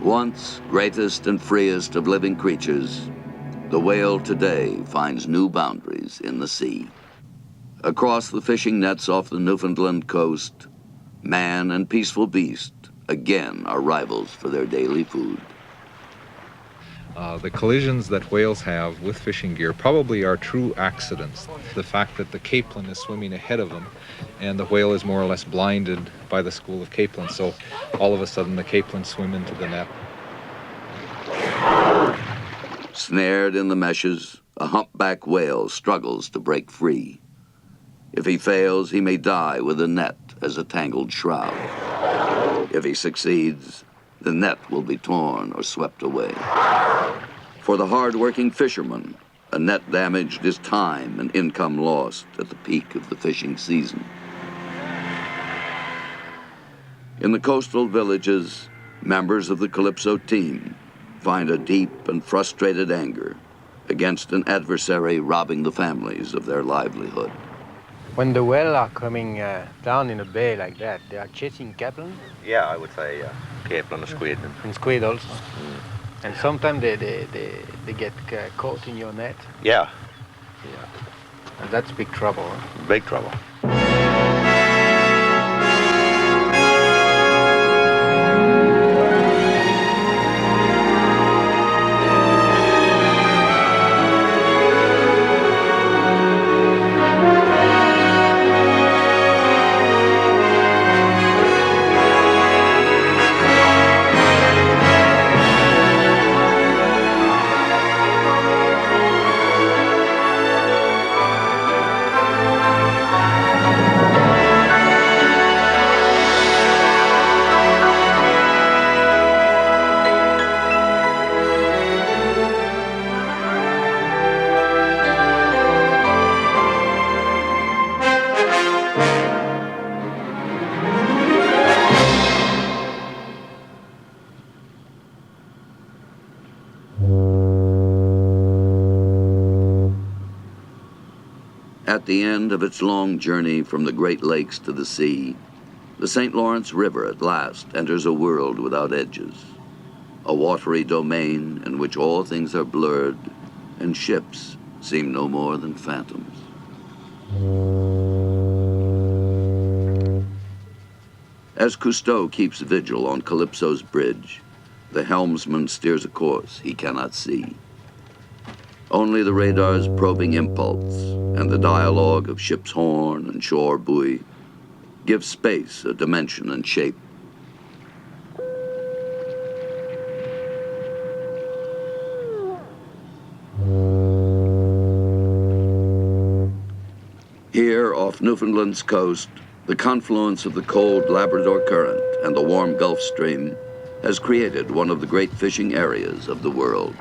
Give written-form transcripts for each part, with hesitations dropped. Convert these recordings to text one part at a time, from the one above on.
Once greatest and freest of living creatures, the whale today finds new boundaries in the sea. Across the fishing nets off the Newfoundland coast, man and peaceful beast again are rivals for their daily food. The collisions that whales have with fishing gear probably are true accidents. The fact that the capelin is swimming ahead of them and the whale is more or less blinded by the school of capelin, so all of a sudden the capelin swim into the net. Snared in the meshes, a humpback whale struggles to break free. If he fails, he may die with the net as a tangled shroud. If he succeeds, the net will be torn or swept away. For the hard-working fisherman, a net damaged is time and income lost at the peak of the fishing season. In the coastal villages, members of the Calypso team find a deep and frustrated anger against an adversary robbing the families of their livelihood. When the whales are coming down in a bay like that, they are chasing capelin? Yeah, I would say capelin and squid. And squid also. Mm. And sometimes they get caught in your net? Yeah. Yeah. And that's big trouble. Huh? Big trouble. At the end of its long journey from the Great Lakes to the sea, the St. Lawrence River at last enters a world without edges, a watery domain in which all things are blurred and ships seem no more than phantoms. As Cousteau keeps vigil on Calypso's bridge, the helmsman steers a course he cannot see. Only the radar's probing impulse and the dialogue of ship's horn and shore buoy give space a dimension and shape. Here off Newfoundland's coast, the confluence of the cold Labrador Current and the warm Gulf Stream has created one of the great fishing areas of the world.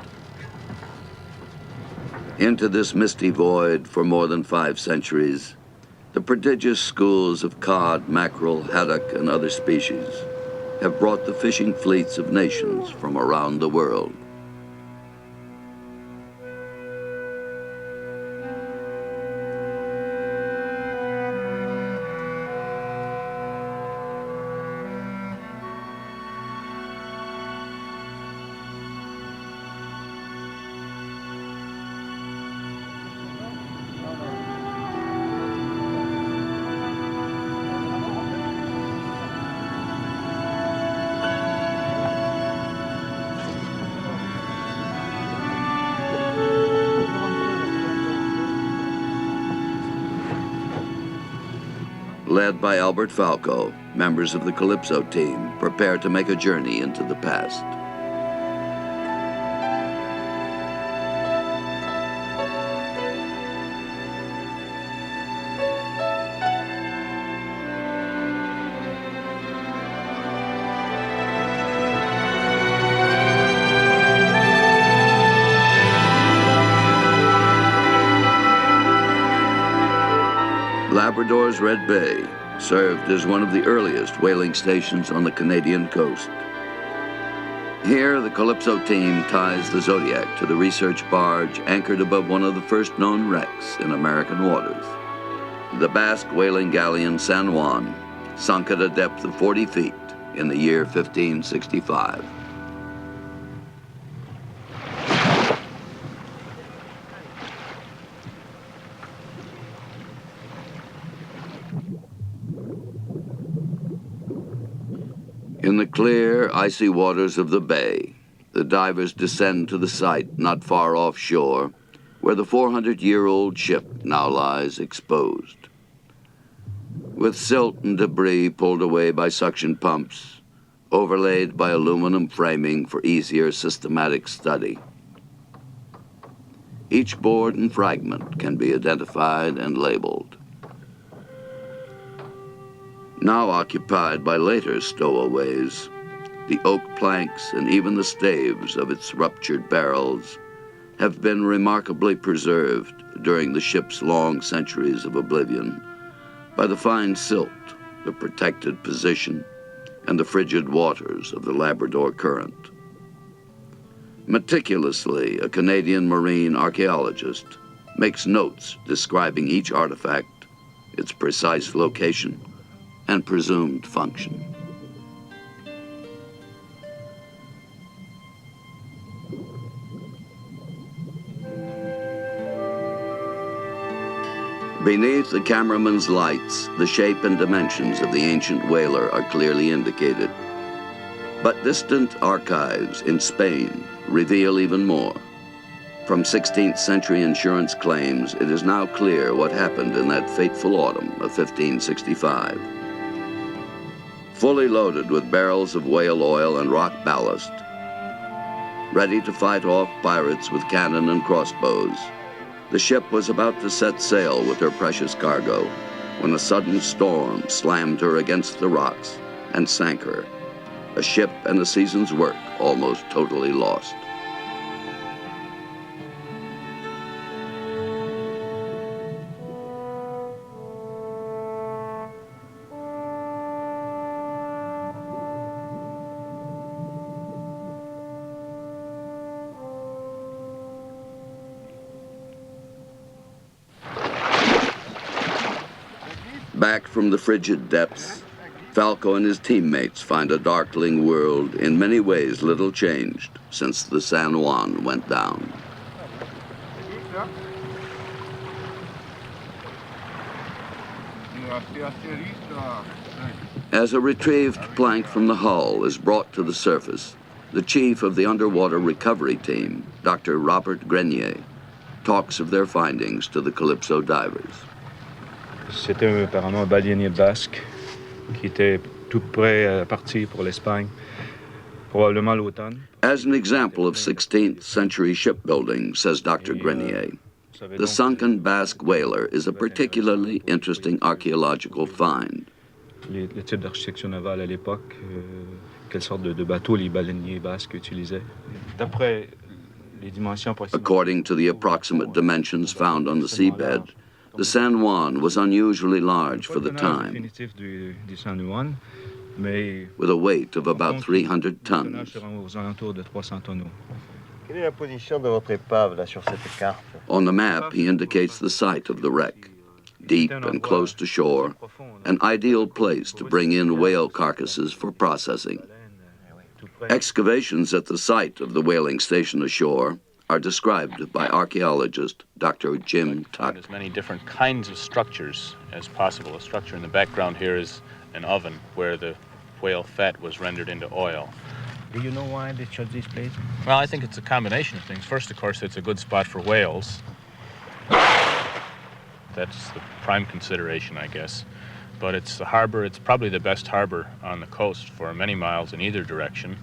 Into this misty void for more than 5 centuries, the prodigious schools of cod, mackerel, haddock, and other species have brought the fishing fleets of nations from around the world. Led by Albert Falco, members of the Calypso team prepare to make a journey into the past. Labrador's Red Bay served as one of the earliest whaling stations on the Canadian coast. Here, the Calypso team ties the Zodiac to the research barge anchored above one of the first known wrecks in American waters. The Basque whaling galleon San Juan sunk at a depth of 40 feet in the year 1565. In the clear, icy waters of the bay, the divers descend to the site not far offshore, where the 400-year-old ship now lies exposed. With silt and debris pulled away by suction pumps, overlaid by aluminum framing for easier systematic study. Each board and fragment can be identified and labeled. Now occupied by later stowaways, the oak planks and even the staves of its ruptured barrels have been remarkably preserved during the ship's long centuries of oblivion by the fine silt, the protected position, and the frigid waters of the Labrador Current. Meticulously, a Canadian marine archaeologist makes notes describing each artifact, its precise location, and presumed function. Beneath the cameraman's lights, the shape and dimensions of the ancient whaler are clearly indicated. But distant archives in Spain reveal even more. From 16th century insurance claims, it is now clear what happened in that fateful autumn of 1565. Fully loaded with barrels of whale oil and rock ballast, ready to fight off pirates with cannon and crossbows, the ship was about to set sail with her precious cargo when a sudden storm slammed her against the rocks and sank her, a ship and a season's work almost totally lost. Back from the frigid depths, Falco and his teammates find a darkling world in many ways little changed since the San Juan went down. As a retrieved plank from the hull is brought to the surface, the chief of the underwater recovery team, Dr. Robert Grenier, talks of their findings to the Calypso divers. C'était apparemment un baleinier basque qui était tout prêt à partir pour l'Espagne, probablement l'automne. As an example of 16th century shipbuilding, says Dr. Grenier, the sunken Basque whaler is a particularly interesting archaeological find. Les types d'architecture navale à l'époque, quelle sorte de bateaux les baleiniers basques utilisaient. D'après les dimensions approximées. According to the approximate dimensions found on the seabed, the San Juan was unusually large for the time, with a weight of about 300 tons. On the map, he indicates the site of the wreck, deep and close to shore, an ideal place to bring in whale carcasses for processing. Excavations at the site of the whaling station ashore are described by archaeologist Dr. Jim Tuck. As many different kinds of structures as possible. A structure in the background here is an oven where the whale fat was rendered into oil. Do you know why they chose this place? Well, I think it's a combination of things. First, of course, it's a good spot for whales. That's the prime consideration, I guess. But it's the harbor, it's probably the best harbor on the coast for many miles in either direction.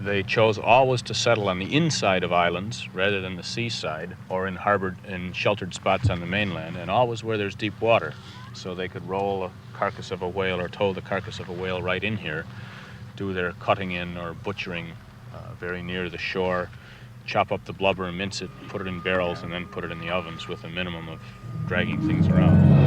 They chose always to settle on the inside of islands rather than the seaside or in sheltered spots on the mainland, and always where there's deep water. So they could roll a carcass of a whale or tow the carcass of a whale right in here, do their cutting in or butchering very near the shore, chop up the blubber and mince it, put it in barrels, and then put it in the ovens with a minimum of dragging things around.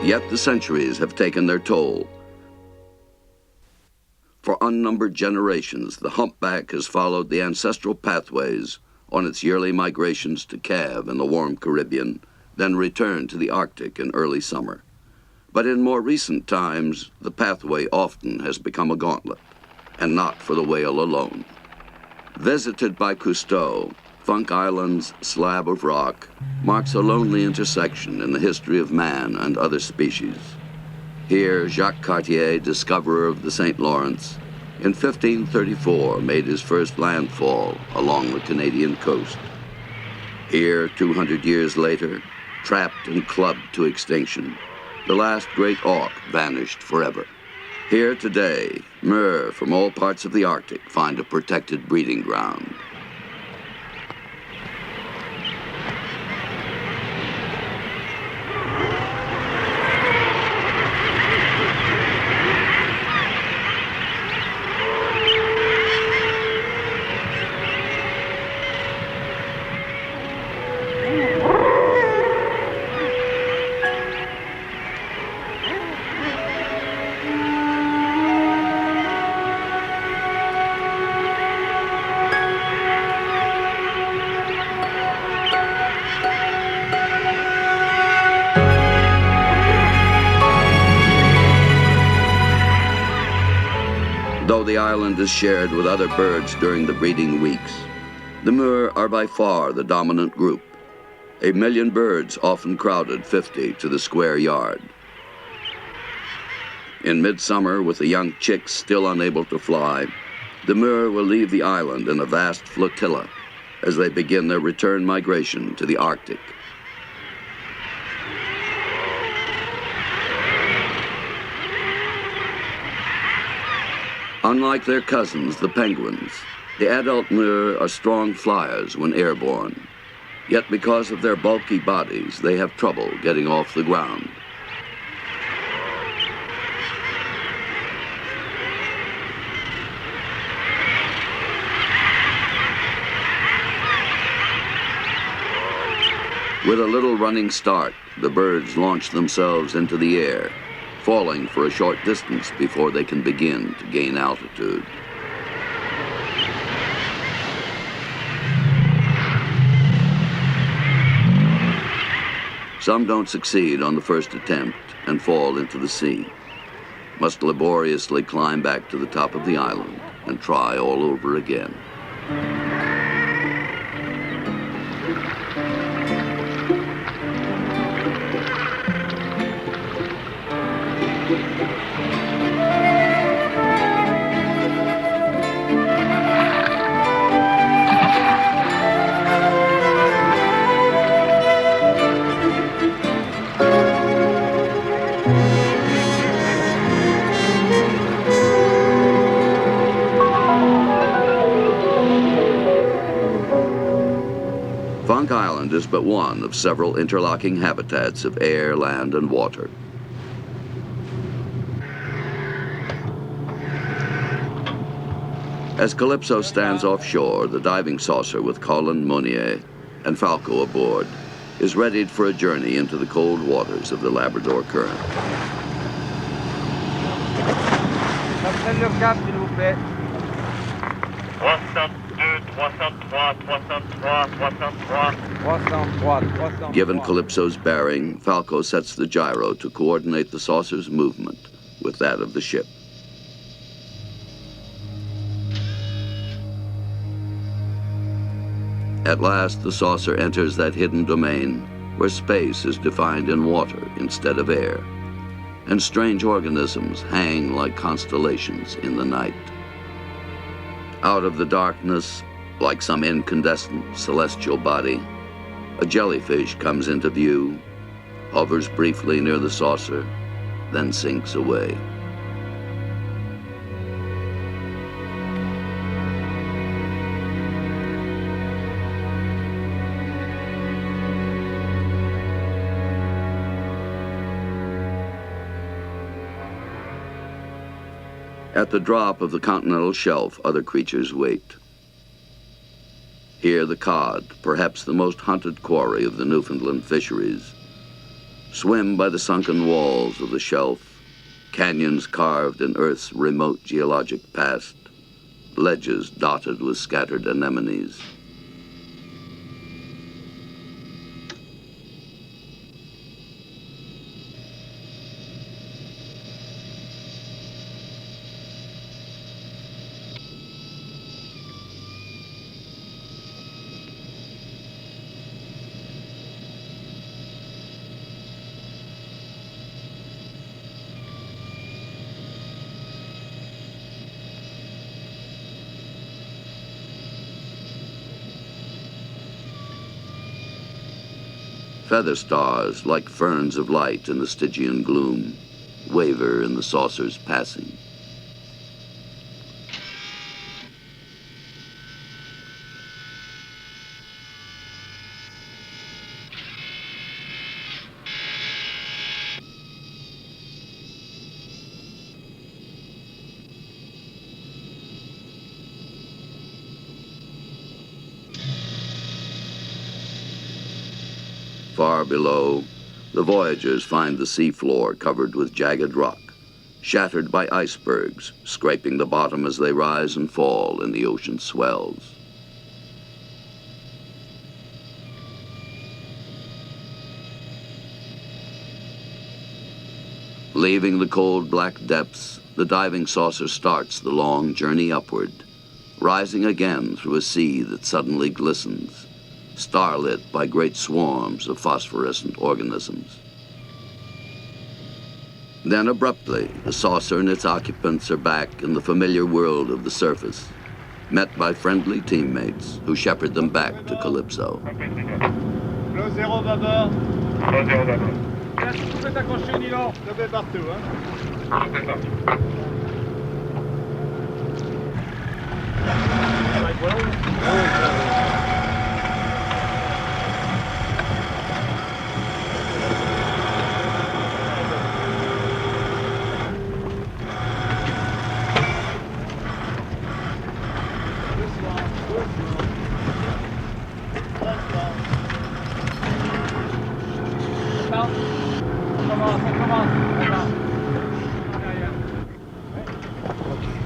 Yet the centuries have taken their toll. For unnumbered generations, the humpback has followed the ancestral pathways on its yearly migrations to calve in the warm Caribbean, then returned to the Arctic in early summer. But in more recent times, the pathway often has become a gauntlet, and not for the whale alone. Visited by Cousteau, Funk Island's slab of rock marks a lonely intersection in the history of man and other species. Here, Jacques Cartier, discoverer of the St. Lawrence, in 1534 made his first landfall along the Canadian coast. Here, 200 years later, trapped and clubbed to extinction, the last great auk vanished forever. Here today, murre from all parts of the Arctic find a protected breeding ground. Though the island is shared with other birds during the breeding weeks, the murre are by far the dominant group. 1 million birds often crowded 50 to the square yard. In midsummer, with the young chicks still unable to fly, the murre will leave the island in a vast flotilla as they begin their return migration to the Arctic. Unlike their cousins, the penguins, the adult murre are strong flyers when airborne. Yet because of their bulky bodies, they have trouble getting off the ground. With a little running start, the birds launch themselves into the air, falling for a short distance before they can begin to gain altitude. Some don't succeed on the first attempt and fall into the sea, must laboriously climb back to the top of the island and try all over again. Funk Island is but one of several interlocking habitats of air, land, and water. As Calypso stands offshore, the diving saucer with Colin Monnier and Falco aboard is readied for a journey into the cold waters of the Labrador Current. Given Calypso's bearing, Falco sets the gyro to coordinate the saucer's movement with that of the ship. At last, the saucer enters that hidden domain where space is defined in water instead of air, and strange organisms hang like constellations in the night. Out of the darkness, like some incandescent celestial body, a jellyfish comes into view, hovers briefly near the saucer, then sinks away. At the drop of the continental shelf, other creatures wait. Here the cod, perhaps the most hunted quarry of the Newfoundland fisheries, swim by the sunken walls of the shelf, canyons carved in Earth's remote geologic past, ledges dotted with scattered anemones. Feather stars, like ferns of light in the Stygian gloom, waver in the saucer's passing. Far below, the voyagers find the seafloor covered with jagged rock, shattered by icebergs, scraping the bottom as they rise and fall in the ocean swells. Leaving the cold black depths, the diving saucer starts the long journey upward, rising again through a sea that suddenly glistens, starlit by great swarms of phosphorescent organisms. Then abruptly, the saucer and its occupants are back in the familiar world of the surface, met by friendly teammates who shepherd them back to Calypso.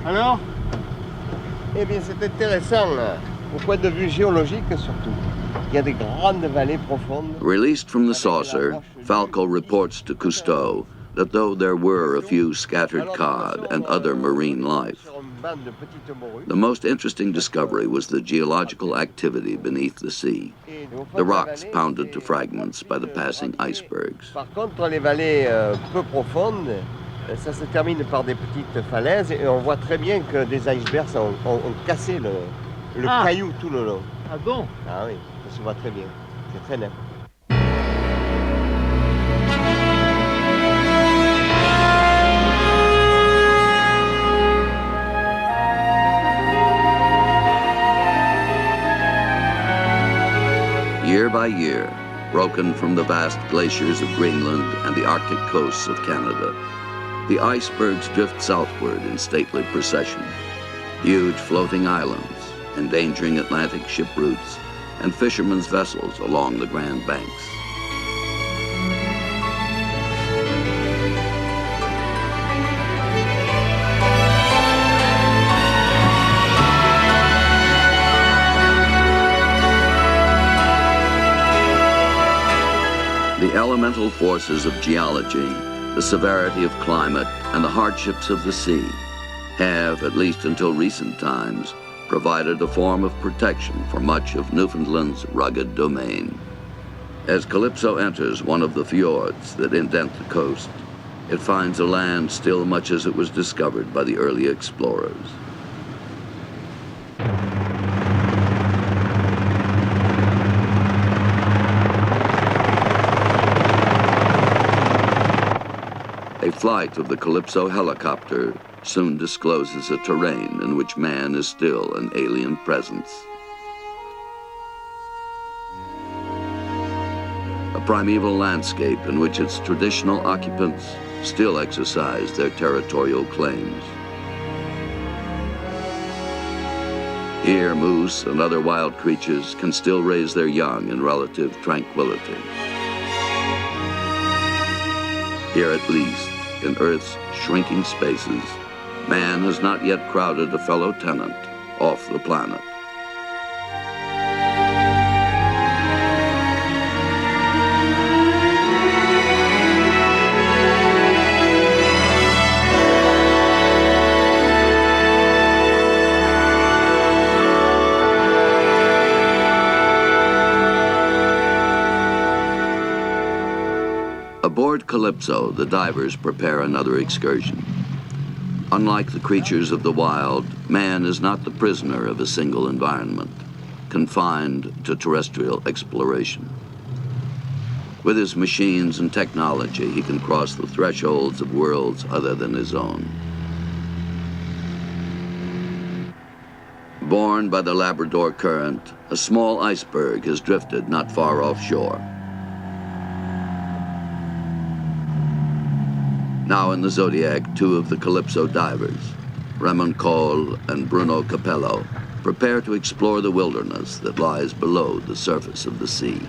Alors? Eh bien, c'est intéressant, là, au point de vue géologique surtout. Il y a des grandes vallées profondes. Released from the saucer, Falco reports to Cousteau that though there were a few scattered cod and other marine life, the most interesting discovery was the geological activity beneath the sea, the rocks pounded to fragments by the passing icebergs. Par contre, les vallées peu profondes, ça se termine par des petites falaises et on voit très bien que des icebergs ont cassé le caillou tout le long. Ah bon? Ah oui, ça se voit très bien. C'est très net. Year by year, broken from the vast glaciers of Greenland and the Arctic coasts of Canada, the icebergs drift southward in stately procession, huge floating islands, endangering Atlantic ship routes and fishermen's vessels along the Grand Banks. The elemental forces of geology, the severity of climate, and the hardships of the sea have, at least until recent times, provided a form of protection for much of Newfoundland's rugged domain. As Calypso enters one of the fjords that indent the coast, it finds a land still much as it was discovered by the early explorers. A flight of the Calypso helicopter soon discloses a terrain in which man is still an alien presence. A primeval landscape in which its traditional occupants still exercise their territorial claims. Here, moose and other wild creatures can still raise their young in relative tranquility. Here, at least, in Earth's shrinking spaces, man has not yet crowded a fellow tenant off the planet. Aboard Calypso, the divers prepare another excursion. Unlike the creatures of the wild, man is not the prisoner of a single environment, confined to terrestrial exploration. With his machines and technology, he can cross the thresholds of worlds other than his own. Born by the Labrador Current, a small iceberg has drifted not far offshore. Now in the Zodiac, two of the Calypso divers, Raymond Cole and Bruno Capello, prepare to explore the wilderness that lies below the surface of the sea.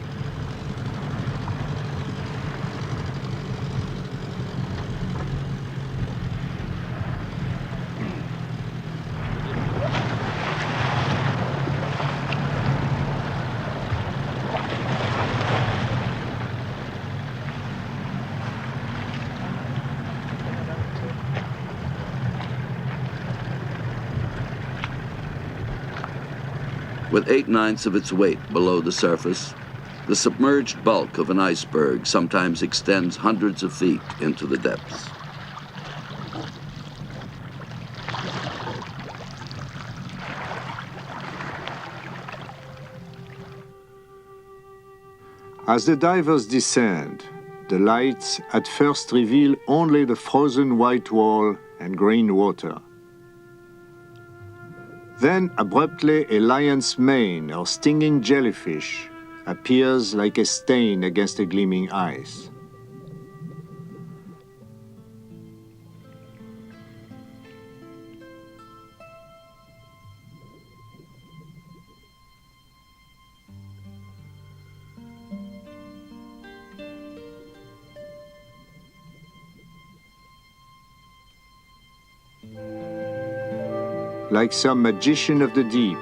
With 8/9 of its weight below the surface, the submerged bulk of an iceberg sometimes extends hundreds of feet into the depths. As the divers descend, the lights at first reveal only the frozen white wall and green water. Then, abruptly, a lion's mane or stinging jellyfish appears like a stain against the gleaming ice. Like some magician of the deep,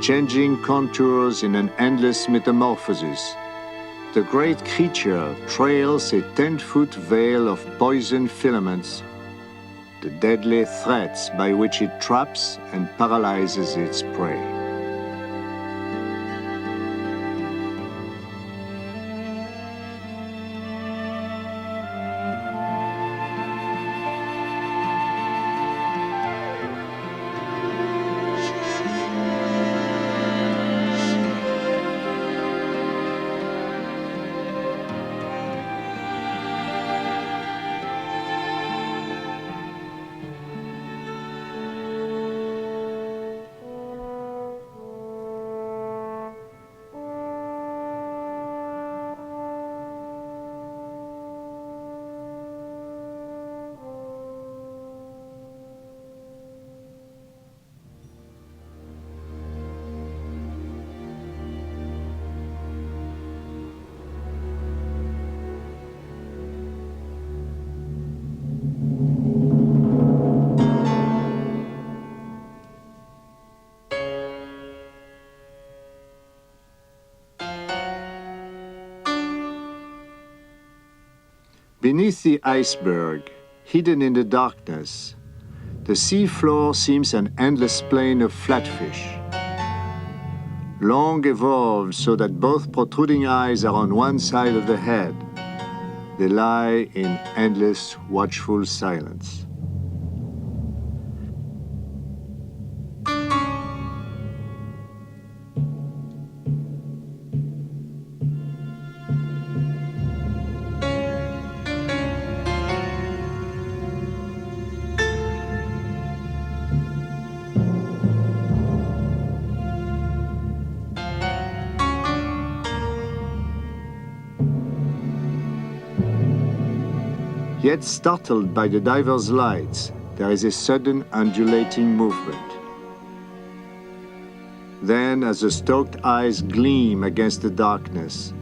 changing contours in an endless metamorphosis, the great creature trails a 10-foot veil of poison filaments, the deadly threats by which it traps and paralyzes its prey. Beneath the iceberg, hidden in the darkness, the sea floor seems an endless plain of flatfish. Long evolved so that both protruding eyes are on one side of the head, they lie in endless, watchful silence. Yet startled by the diver's lights, there is a sudden undulating movement. Then, as the stalked eyes gleam against the darkness,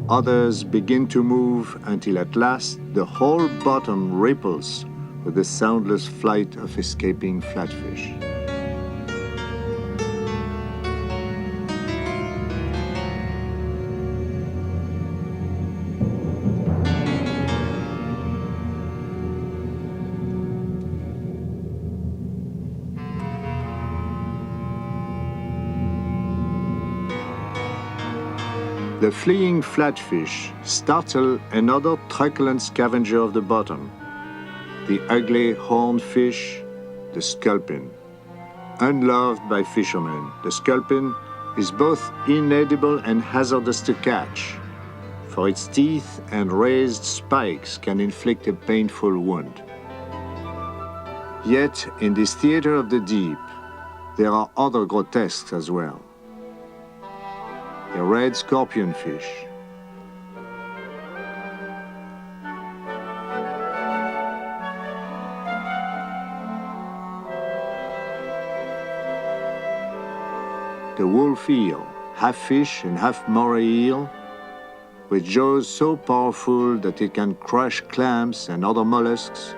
others begin to move until at last the whole bottom ripples with the soundless flight of escaping flatfish. The fleeing flatfish startle another truculent scavenger of the bottom, the ugly horned fish, the sculpin. Unloved by fishermen, the sculpin is both inedible and hazardous to catch, for its teeth and raised spikes can inflict a painful wound. Yet, in this theater of the deep, there are other grotesques as well. The red scorpionfish, the wolf eel, half fish and half moray eel, with jaws so powerful that it can crush clams and other mollusks,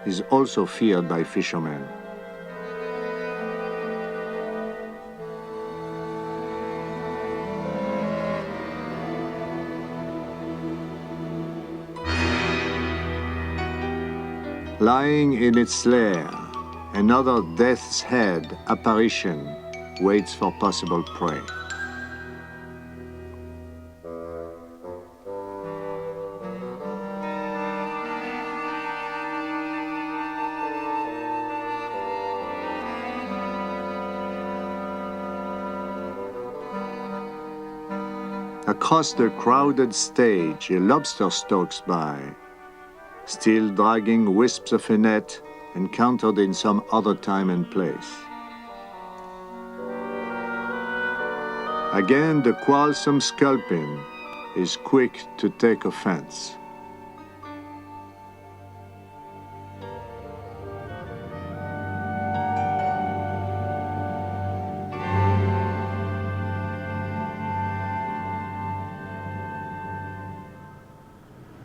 is also feared by fishermen. Lying in its lair, another death's head apparition waits for possible prey. Across the crowded stage, a lobster stalks by, still dragging wisps of a net encountered in some other time and place. Again, the quarrelsome sculpin is quick to take offense.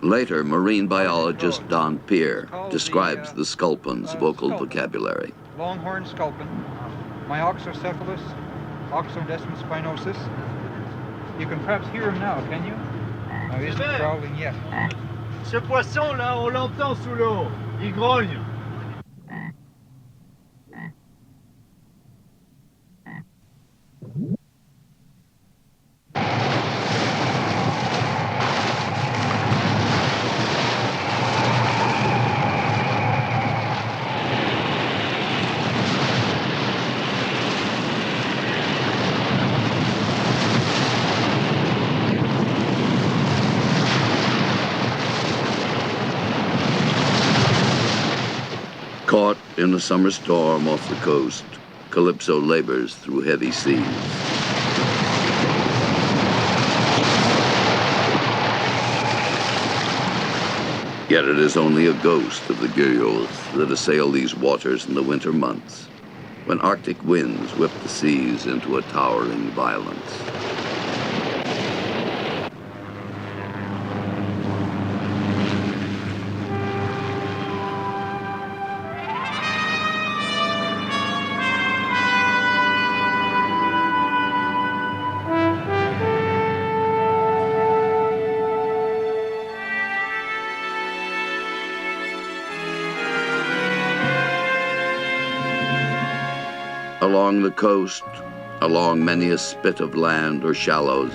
Later, marine biologist Don Peer describes the sculpin's vocal vocabulary. Longhorn sculpin, Myoxocephalus, Oxodesmus spinosus. You can perhaps hear him now, can you? No, he isn't growling yet. Ce poisson-là, on l'entend sous l'eau. Il grogne. Caught in a summer storm off the coast, Calypso labors through heavy seas. Yet it is only a ghost of the griots that assail these waters in the winter months, when Arctic winds whip the seas into a towering violence. Along the coast, along many a spit of land or shallows,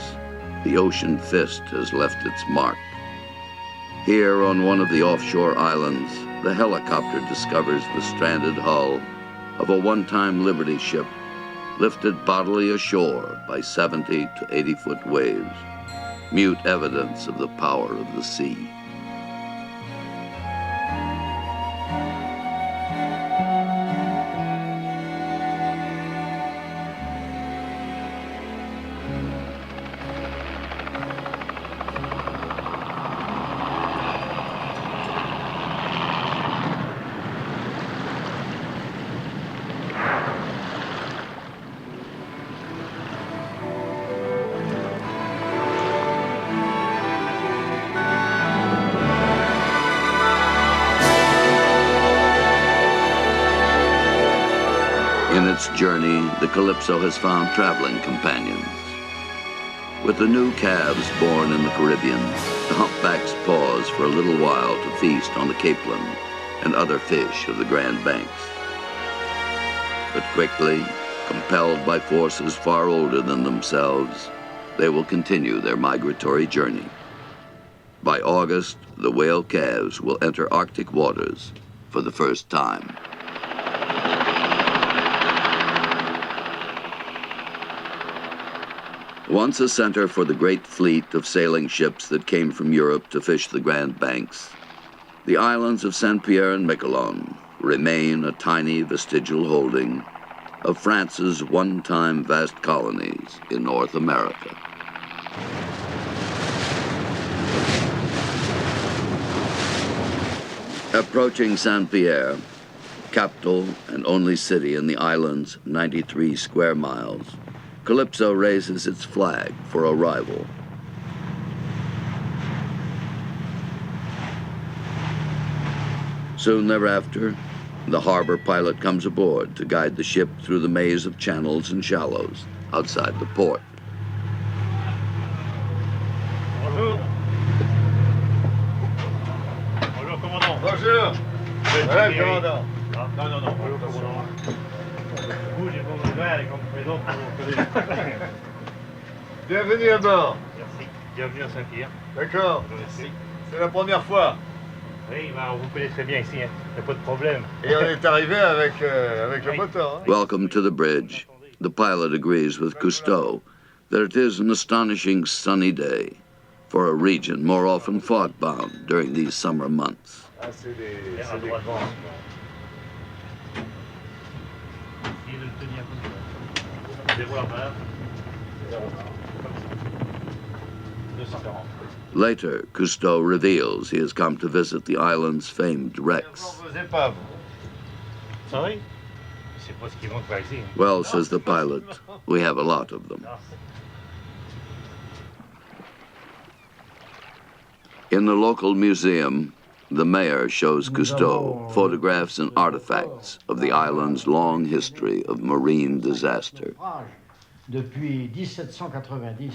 the ocean fist has left its mark. Here on one of the offshore islands, the helicopter discovers the stranded hull of a one-time Liberty ship lifted bodily ashore by 70 to 80-foot waves, mute evidence of the power of the sea. In its journey, the Calypso has found traveling companions. With the new calves born in the Caribbean, the humpbacks pause for a little while to feast on the capelin and other fish of the Grand Banks. But quickly, compelled by forces far older than themselves, they will continue their migratory journey. By August, the whale calves will enter Arctic waters for the first time. Once a center for the great fleet of sailing ships that came from Europe to fish the Grand Banks, the islands of Saint-Pierre and Miquelon remain a tiny vestigial holding of France's one-time vast colonies in North America. Approaching Saint-Pierre, capital and only city in the island's 93 square miles, Calypso raises its flag for arrival. Soon thereafter, the harbor pilot comes aboard to guide the ship through the maze of channels and shallows outside the port. Bonjour. Bonjour, commandant. Bonjour. Voilà, commandant. Non, non, non. Bonjour, commandant. Vous, j'ai pas mon verre, comme président pour bienvenue à bord. Merci. Bienvenue à Saint-Pierre. D'accord. Merci. C'est la première fois. Oui, on vous connaît très bien ici, il n'y a pas de problème. Et on est arrivé avec le moteur. Welcome to the bridge. The pilot agrees with Cousteau that it is an astonishing sunny day for a region more often fog-bound during these summer months. Ah, c'est des Later, Cousteau reveals he has come to visit the island's famed wrecks. Sorry? Well, says the pilot, we have a lot of them. In the local museum, the mayor shows Cousteau photographs and artifacts of the island's long history of marine disaster. Depuis 1790.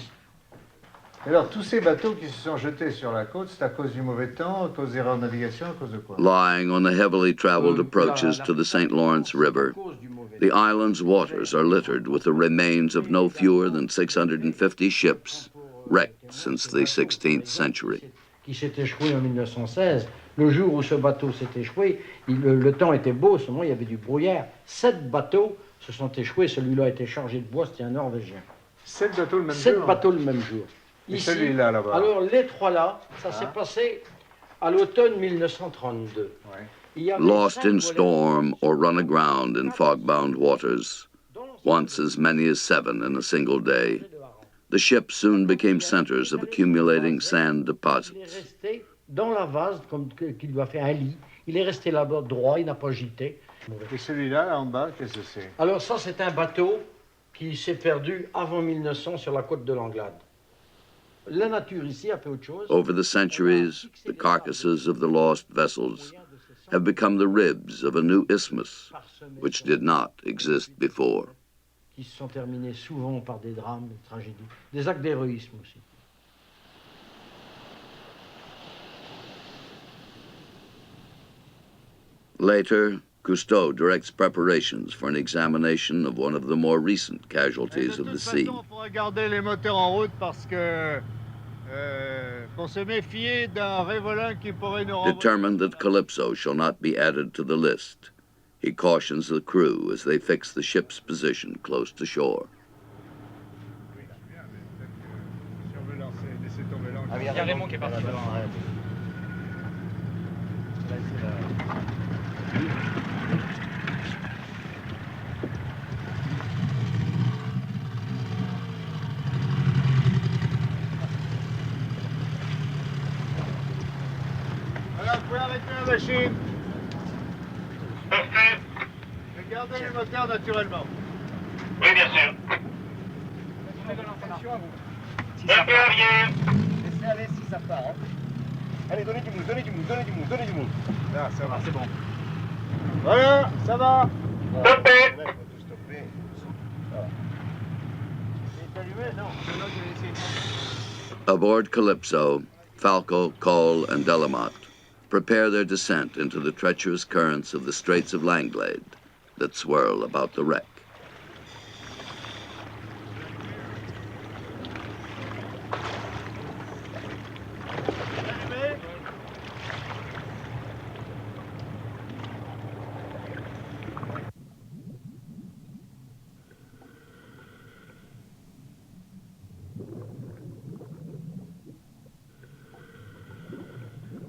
Alors, tous ces bateaux qui se sont jetés sur la côte, c'est à cause du mauvais temps, à cause d'erreurs de navigation, à cause de quoi? Lying on the heavily traveled approaches to the St. Lawrence River, the island's waters are littered with the remains of no fewer than 650 ships wrecked since the 16th century. Qui s'est échoué en 1916. Le jour où ce bateau s'est échoué, le temps était beau, seulement il y avait du brouillard. 7 bateaux se sont échoués, celui-là a été chargé de bois, c'était un Norvégien. 7 bateaux le même jour? 7 bateaux le même jour. Et celui-là, là-bas? Alors, les 3 là, ça s'est passé à l'automne 1932. Ouais. Lost in storm or run aground in fog-bound waters, once as many as 7 in a single day, the ships soon became centers of accumulating sand deposits. Il est resté dans la vase, comme qu'il doit faire un lit. Il est resté là-bas droit, il n'a pas gîté. Et celui-là, là en bas, qu'est-ce que c'est? Alors ça, c'est un bateau qui s'est perdu avant 1900 sur la côte de l'Anglade. La nature ici a fait autre chose. Over the centuries, the carcasses of the lost vessels have become the ribs of a new isthmus, which did not exist before. Qui se sont terminés souvent par des drames, des tragédies, des actes d'héroïsme aussi. Later, Cousteau directs preparations for an examination of one of the more recent casualties of the sea. On pourra garder les moteurs en route parce que pour se méfier d'un révolin qui pourrait nous renvoyer. Determined that Calypso shall not be added to the list, he cautions the crew as they fix the ship's position close to shore. Il y a Raymond qui est parti devant. Voilà, vous pouvez arrêter la machine. Gardez les moteurs naturellement. Oui, bien sûr. Laissez aller si ça part. Hein. Allez, donnez du mou, donnez du mou, donnez du mou, donnez du mou. Là, ça va. C'est bon. Voilà, ça va. Stoppé. Il faut tout stopper. Ça va. Il est allumé, non? C'est là que j'ai laissé. Aboard Calypso, Falco, Cole, and Delamotte prepare their descent into the treacherous currents of the Straits of Langlade that swirl about the wreck.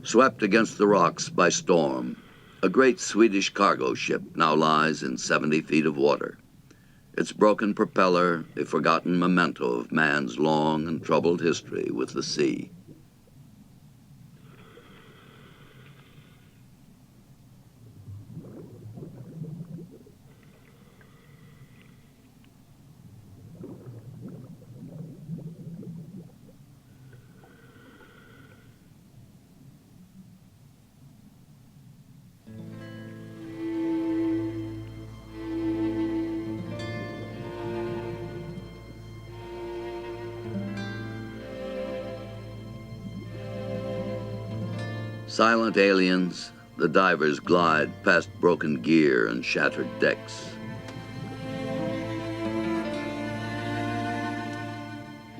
Swept against the rocks by storm, a great Swedish cargo ship now lies in 70 feet of water. Its broken propeller, a forgotten memento of man's long and troubled history with the sea. Silent aliens, the divers glide past broken gear and shattered decks.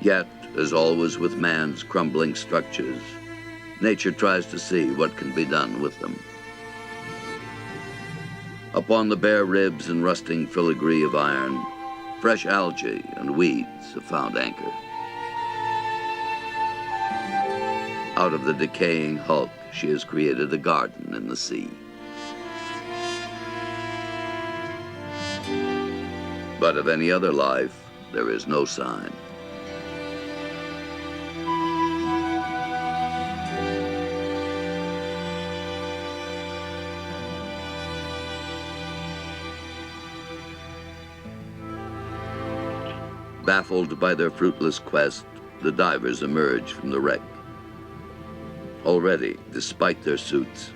Yet, as always with man's crumbling structures, nature tries to see what can be done with them. Upon the bare ribs and rusting filigree of iron, fresh algae and weeds have found anchor. Out of the decaying hulk, she has created a garden in the sea. But of any other life, there is no sign. Baffled by their fruitless quest, the divers emerge from the wreck. Already, despite their suits,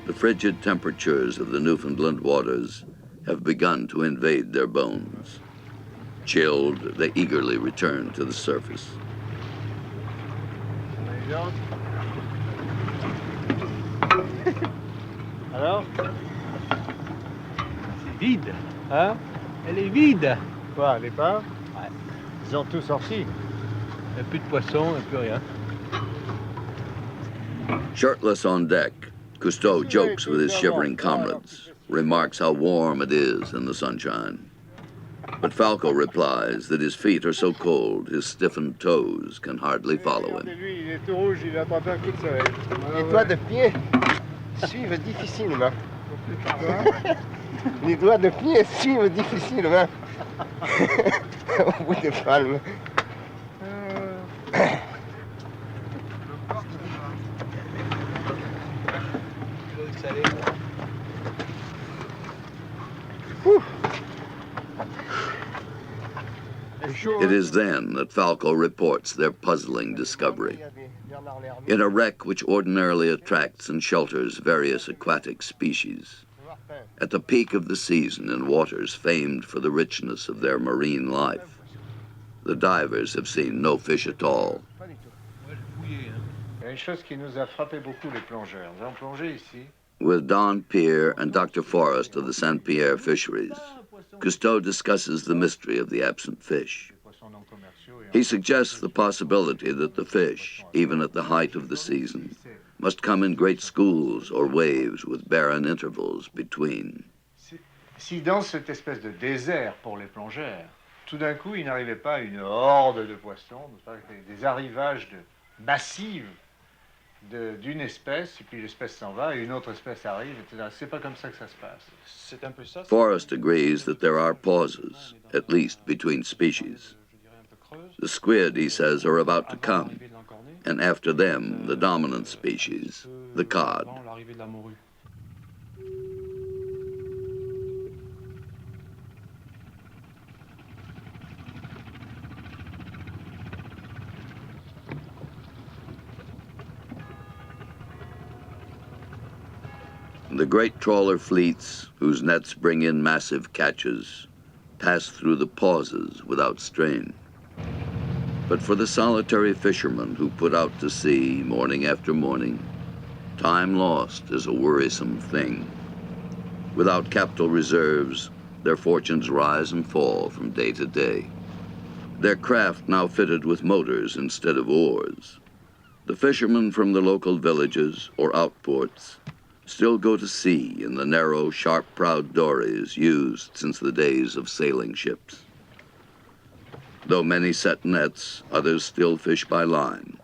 the frigid temperatures of the Newfoundland waters have begun to invade their bones. Chilled, they eagerly return to the surface. Alors? C'est vide, hein? Elle est vide. Quoi, l'épave? Ouais. Ils ont tout sorti. Il n'y a plus de poissons, il n'y a plus rien. Shirtless on deck, Cousteau jokes with his shivering comrades, remarks how warm it is in the sunshine. But Falco replies that his feet are so cold, his stiffened toes can hardly follow him. Les doigts de pied suivent difficilement. Les doigts de pied suivent difficilement. Au bout des palmes. It is then that Falco reports their puzzling discovery. In a wreck which ordinarily attracts and shelters various aquatic species, at the peak of the season in waters famed for the richness of their marine life, the divers have seen no fish at all. Il y a une chose qui nous a frappé beaucoup les plongeurs. Nous avons plongé ici. With Don Pierre and Dr. Forrest of the Saint Pierre fisheries, Cousteau discusses the mystery of the absent fish. He suggests the possibility that the fish, even at the height of the season, must come in great schools or waves with barren intervals between. Si dans cette espèce de désert pour les plongeurs, tout d'un coup, il n'arrivait pas une horde de poissons, des arrivages massifs d'une espèce, et puis l'espèce s'en va, et une autre espèce arrive, etc. C'est pas comme ça que ça se passe. C'est un peu ça. Forrest agrees that there are pauses, at least between species. The squid, he says, are about to come, and after them, the dominant species, the cod. The great trawler fleets, whose nets bring in massive catches, pass through the pauses without strain. But for the solitary fishermen who put out to sea morning after morning, time lost is a worrisome thing. Without capital reserves, their fortunes rise and fall from day to day. Their craft now fitted with motors instead of oars. The fishermen from the local villages or outports still go to sea in the narrow, sharp-prowed dories used since the days of sailing ships. Though many set nets, others still fish by line.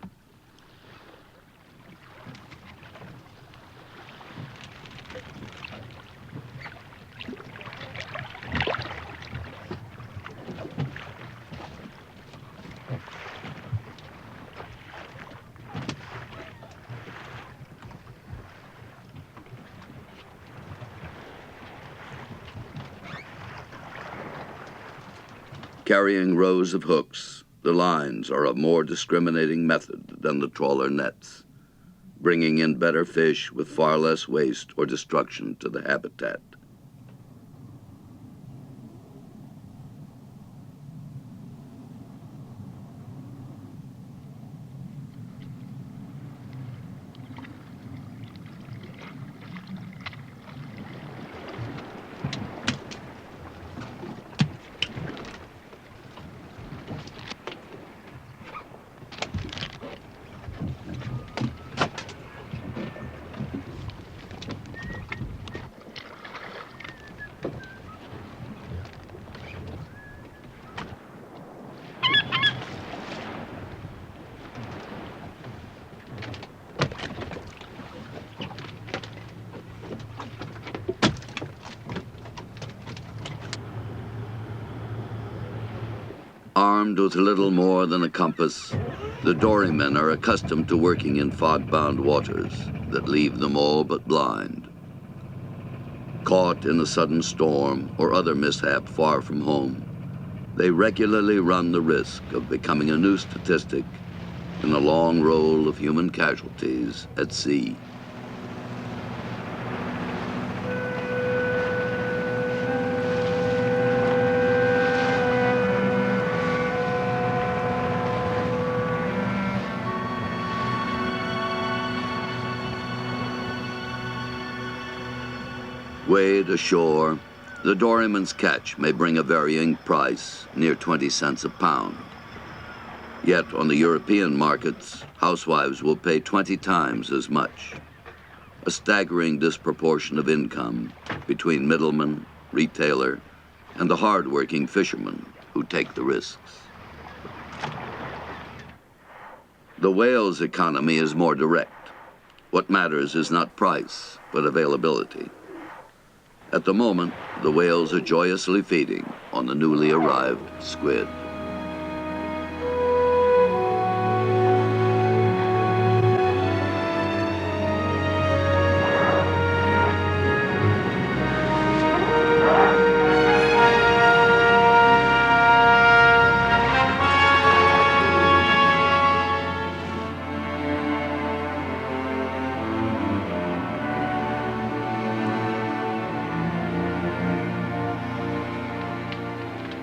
Carrying rows of hooks, the lines are a more discriminating method than the trawler nets, bringing in better fish with far less waste or destruction to the habitat. Armed with little more than a compass, the dorymen are accustomed to working in fog-bound waters that leave them all but blind. Caught in a sudden storm or other mishap far from home, they regularly run the risk of becoming a new statistic in the long roll of human casualties at sea. Weighed ashore, the doryman's catch may bring a varying price, near 20 cents a pound. Yet on the European markets, housewives will pay 20 times as much. A staggering disproportion of income between middleman, retailer, and the hard-working fishermen who take the risks. The whale's economy is more direct. What matters is not price, but availability. At the moment, the whales are joyously feeding on the newly arrived squid.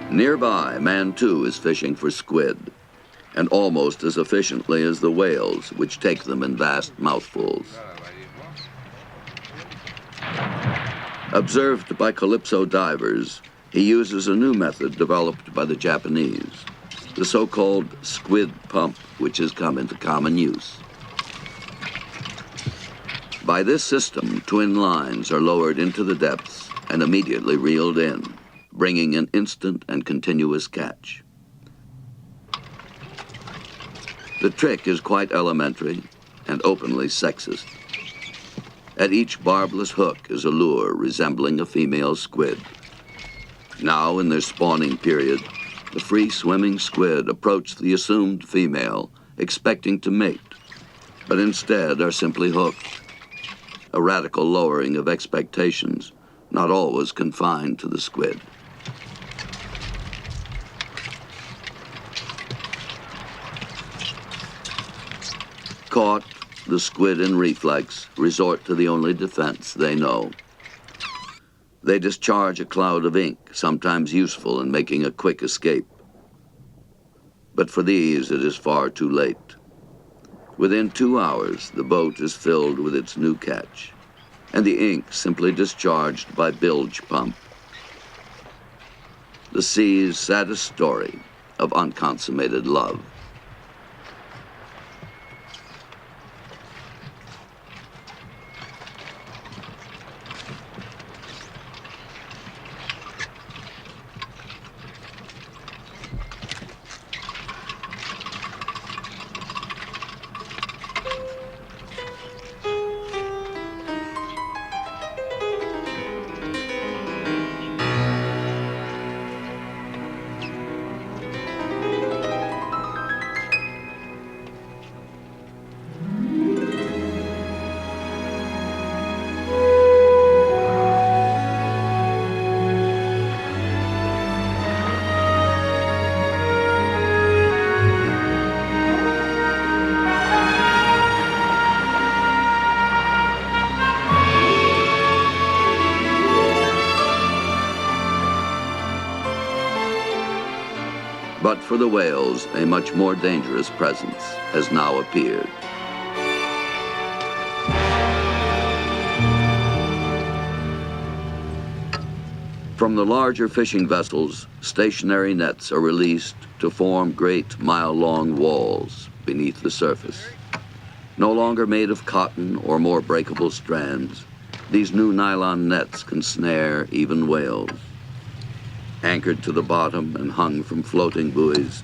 Nearby, man too is fishing for squid, and almost as efficiently as the whales, which take them in vast mouthfuls. Observed by Calypso divers, he uses a new method developed by the Japanese, the so-called squid pump, which has come into common use. By this system, twin lines are lowered into the depths and immediately reeled in, bringing an instant and continuous catch. The trick is quite elementary and openly sexist. At each barbless hook is a lure resembling a female squid. Now, in their spawning period, the free-swimming squid approach the assumed female, expecting to mate, but instead are simply hooked. A radical lowering of expectations, not always confined to the squid. Caught, the squid in reflex resort to the only defense they know. They discharge a cloud of ink, sometimes useful in making a quick escape. But for these, it is far too late. Within 2 hours, the boat is filled with its new catch, and the ink simply discharged by bilge pump. The sea's saddest story of unconsummated love. for the whales, a much more dangerous presence has now appeared. From the larger fishing vessels, stationary nets are released to form great mile-long walls beneath the surface. No longer made of cotton or more breakable strands, these new nylon nets can snare even whales. Anchored to the bottom and hung from floating buoys,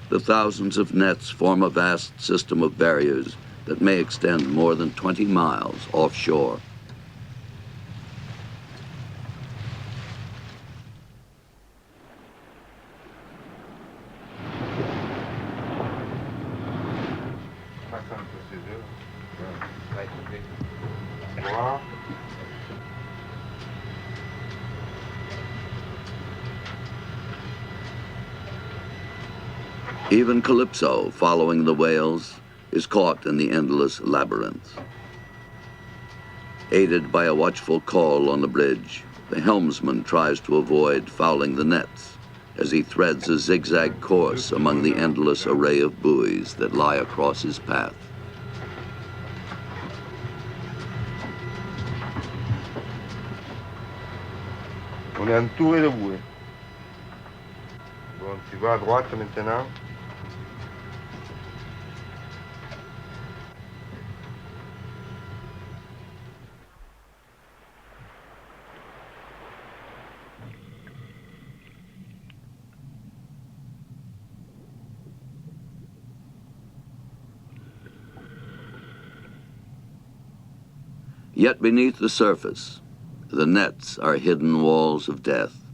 the thousands of nets form a vast system of barriers that may extend more than 20 miles offshore. Even Calypso, following the whales, is caught in the endless labyrinth. Aided by a watchful call on the bridge, the helmsman tries to avoid fouling the nets as he threads a zigzag course among the endless array of buoys that lie across his path. On est entouré de bouées. Bon, tu vas à droite maintenant. Yet beneath the surface, the nets are hidden walls of death,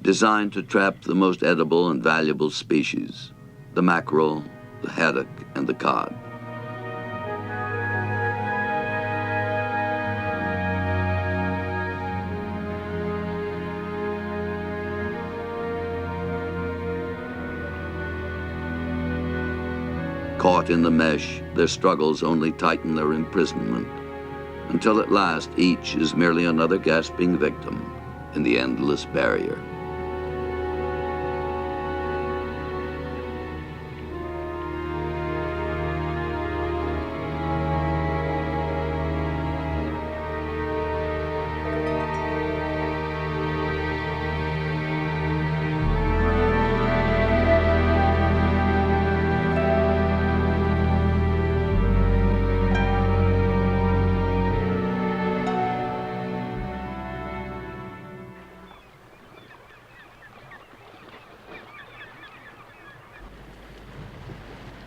designed to trap the most edible and valuable species, the mackerel, the haddock, and the cod. Caught in the mesh, their struggles only tighten their imprisonment, until at last each is merely another gasping victim in the endless barrier.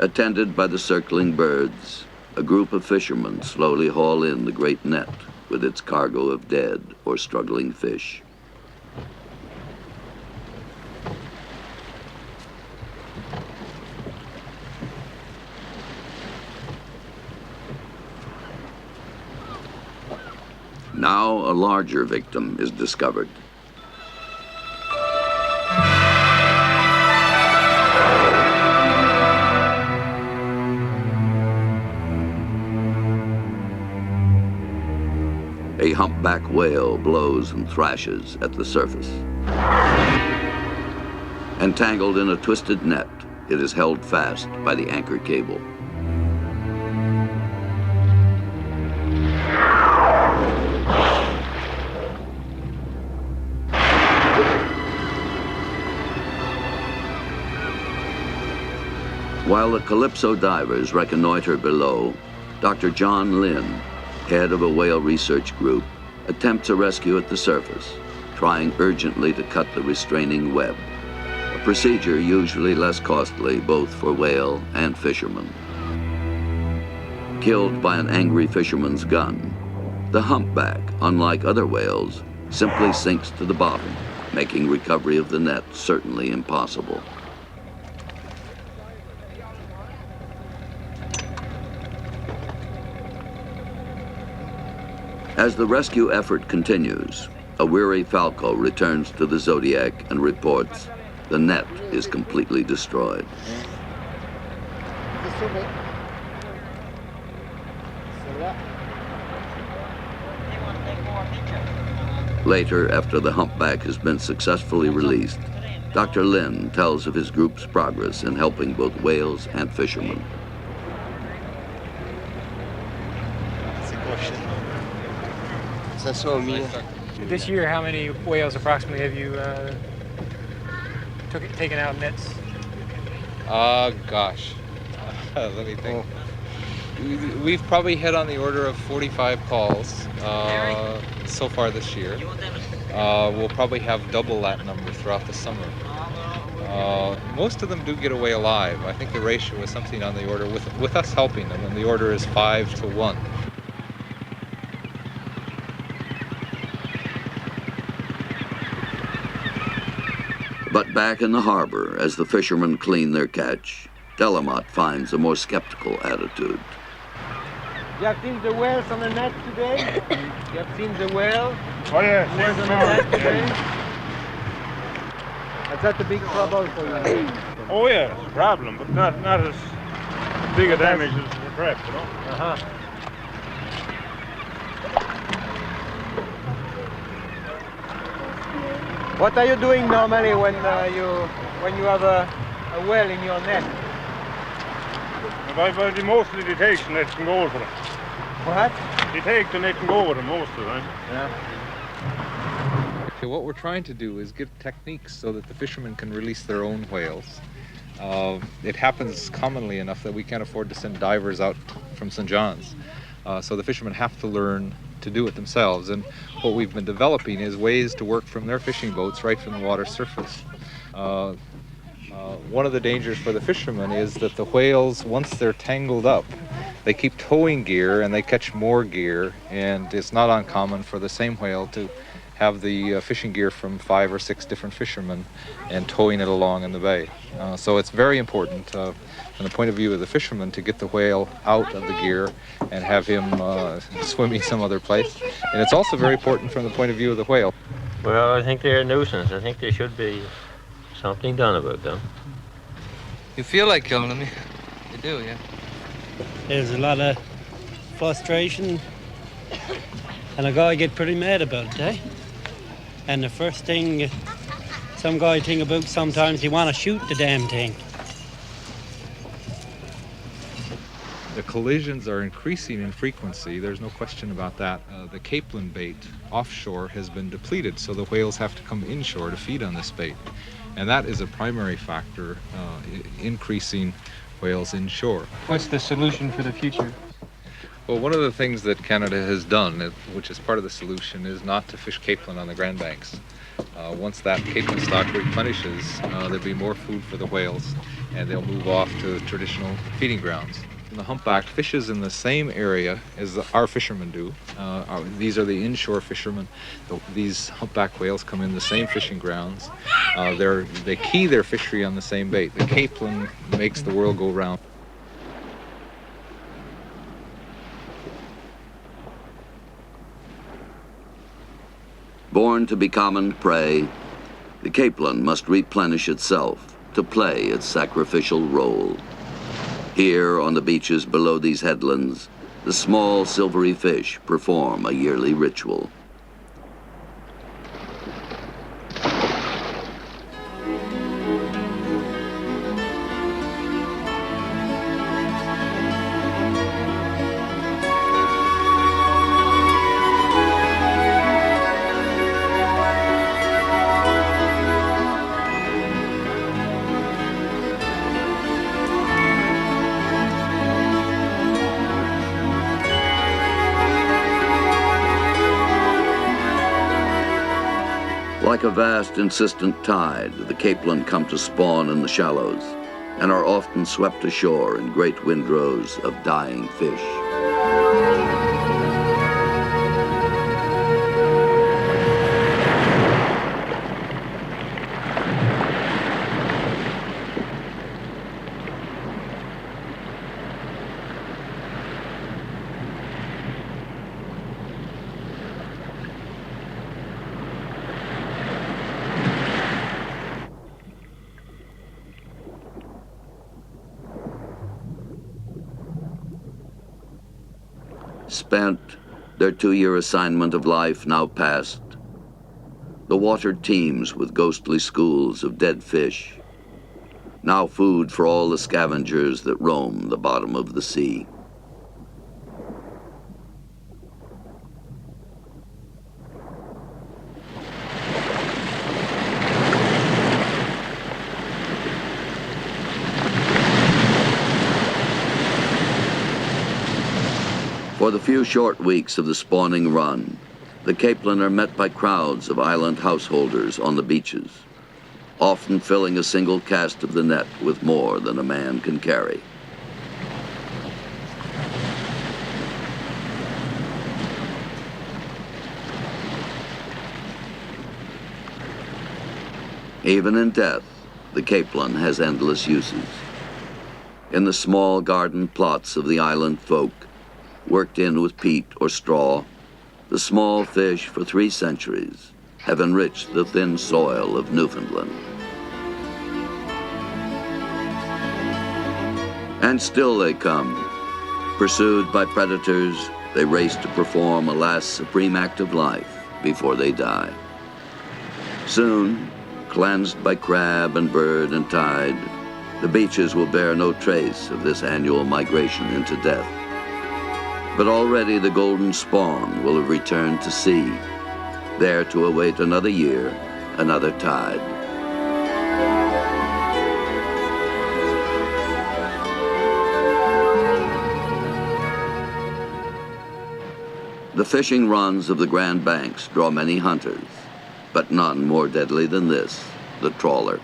Attended by the circling birds, a group of fishermen slowly haul in the great net with its cargo of dead or struggling fish. Now a larger victim is discovered. A humpback whale blows and thrashes at the surface. Entangled in a twisted net, it is held fast by the anchor cable. While the Calypso divers reconnoiter below, Dr. John Lynn, head of a whale research group, attempts a rescue at the surface, trying urgently to cut the restraining web, a procedure usually less costly both for whale and fisherman. Killed by an angry fisherman's gun, the humpback, unlike other whales, simply sinks to the bottom, making recovery of the net certainly impossible. As the rescue effort continues, a weary Falco returns to the Zodiac and reports the net is completely destroyed. Later, after the humpback has been successfully released, Dr. Lynn tells of his group's progress in helping both whales and fishermen. This year, how many whales approximately have you taken out nets? Gosh, let me think. We've probably hit on the order of 45 calls so far this year. We'll probably have double that number throughout the summer. Most of them do get away alive. I think the ratio is something on the order, with us helping them, and the order is 5 to 1. But back in the harbor, as the fishermen clean their catch, Delamott finds a more skeptical attitude. You have seen the whales on the net today? You have seen the whale? Oh yeah, Whales on the net today? Is that the big trouble for you? Oh yeah, it's a problem, but not as big a damage as the crab, you know? Uh-huh. What are you doing normally when you have a whale in your net? They mostly they take the net and go over them. What? They take the net and go over them most of the time. Yeah. Okay, what we're trying to do is give techniques so that the fishermen can release their own whales. It happens commonly enough that we can't afford to send divers out from St. John's. So the fishermen have to learn to do it themselves, and what we've been developing is ways to work from their fishing boats right from the water surface. One of the dangers for the fishermen is that the whales, once they're tangled up, they keep towing gear and they catch more gear, and it's not uncommon for the same whale to have the fishing gear from 5 or 6 different fishermen and towing it along in the bay. So it's very important from the point of view of the fisherman to get the whale out of the gear and have him swimming some other place. And it's also very important from the point of view of the whale. Well, I think they're a nuisance. I think there should be something done about them. You feel like killing them, you do, yeah. There's a lot of frustration, and a guy get pretty mad about it, eh? And the first thing some guy think about sometimes, you want to shoot the damn thing. The collisions are increasing in frequency, there's no question about that. The capelin bait offshore has been depleted, so the whales have to come inshore to feed on this bait. And that is a primary factor increasing whales inshore. What's the solution for the future? Well, one of the things that Canada has done, which is part of the solution, is not to fish capelin on the Grand Banks. Once that capelin stock replenishes, there'll be more food for the whales, and they'll move off to traditional feeding grounds. And the humpback fishes in the same area as our fishermen do. These are the inshore fishermen. These humpback whales come in the same fishing grounds. They key their fishery on the same bait. The capelin makes the world go round. Born to be common prey, the capelin must replenish itself to play its sacrificial role. Here on the beaches below these headlands, the small silvery fish perform a yearly ritual. Like a vast, insistent tide, the capelin come to spawn in the shallows and are often swept ashore in great windrows of dying fish. Spent, their 2-year assignment of life now past, The water teems with ghostly schools of dead fish, now food for all the scavengers that roam the bottom of the sea. For the few short weeks of the spawning run, the capelin are met by crowds of island householders on the beaches, often filling a single cast of the net with more than a man can carry. Even in death, the capelin has endless uses. In the small garden plots of the island folk, worked in with peat or straw, the small fish for 3 centuries have enriched the thin soil of Newfoundland. And still they come. Pursued by predators, they race to perform a last supreme act of life before they die. Soon, cleansed by crab and bird and tide, the beaches will bear no trace of this annual migration into death. But already the golden spawn will have returned to sea, there to await another year, another tide. The fishing runs of the Grand Banks draw many hunters, but none more deadly than this, the trawler.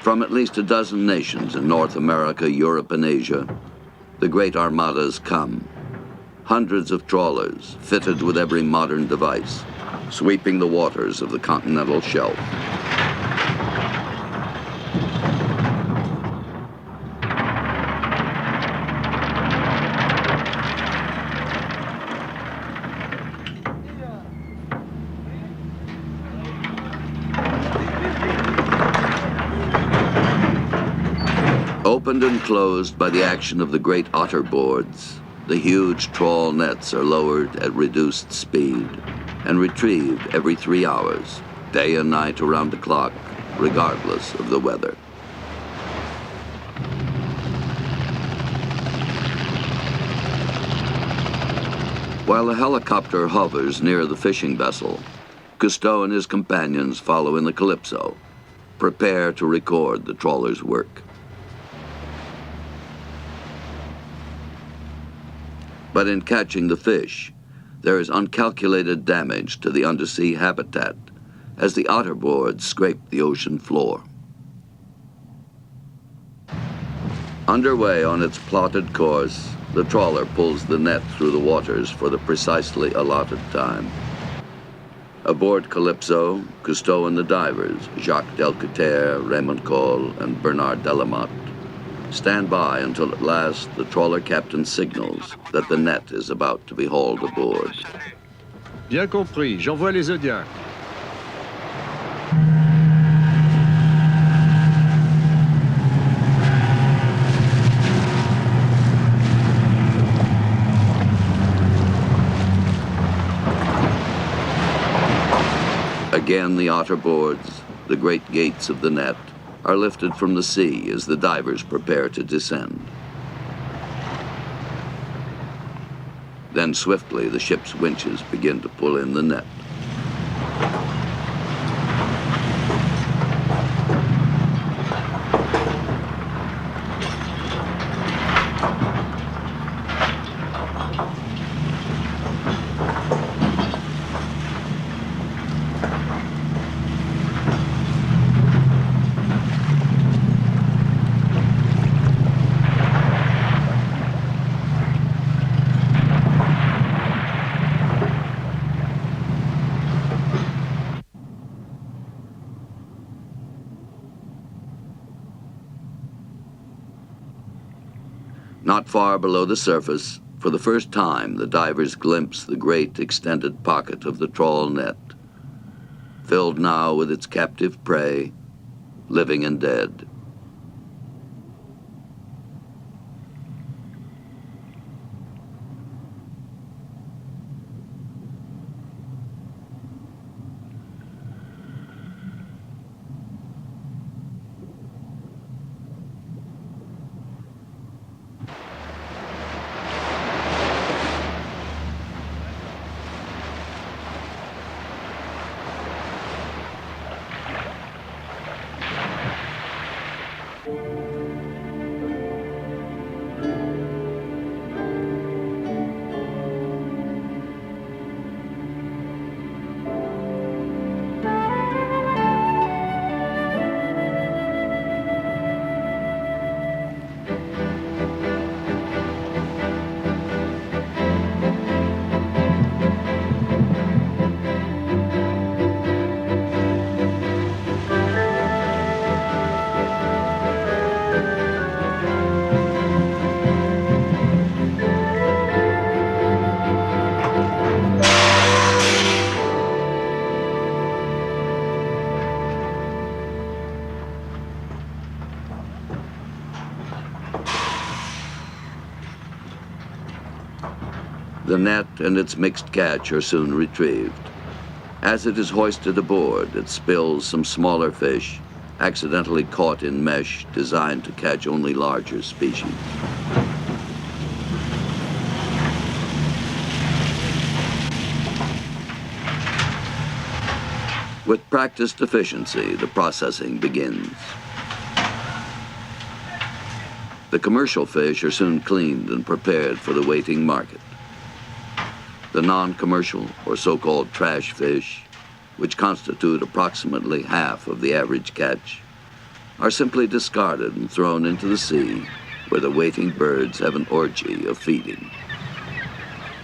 From at least a dozen nations in North America, Europe, and Asia, the great armadas come. Hundreds of trawlers, fitted with every modern device, sweeping the waters of the continental shelf. Opened and closed by the action of the great otter boards, the huge trawl nets are lowered at reduced speed and retrieved every 3 hours, day and night around the clock, regardless of the weather. While the helicopter hovers near the fishing vessel, Cousteau and his companions follow in the Calypso, prepare to record the trawler's work. But in catching the fish, there is uncalculated damage to the undersea habitat as the otter boards scrape the ocean floor. Underway on its plotted course, the trawler pulls the net through the waters for the precisely allotted time. Aboard Calypso, Cousteau and the divers, Jacques Delcouter, Raymond Cole, and Bernard Delamotte, stand by until at last the trawler captain signals that the net is about to be hauled aboard. Bien compris, j'envoie les Zodiacs. Again, the otter boards, the great gates of the net, are lifted from the sea as the divers prepare to descend. Then swiftly the ship's winches begin to pull in the net. Not far below the surface, For the first time, the divers glimpse the great extended pocket of the trawl net, filled now with its captive prey, living and dead. The net and its mixed catch are soon retrieved. As it is hoisted aboard, it spills some smaller fish, accidentally caught in mesh designed to catch only larger species. With practiced efficiency, the processing begins. The commercial fish are soon cleaned and prepared for the waiting market. The non-commercial, or so-called trash fish, which constitute approximately half of the average catch, are simply discarded and thrown into the sea, where the waiting birds have an orgy of feeding.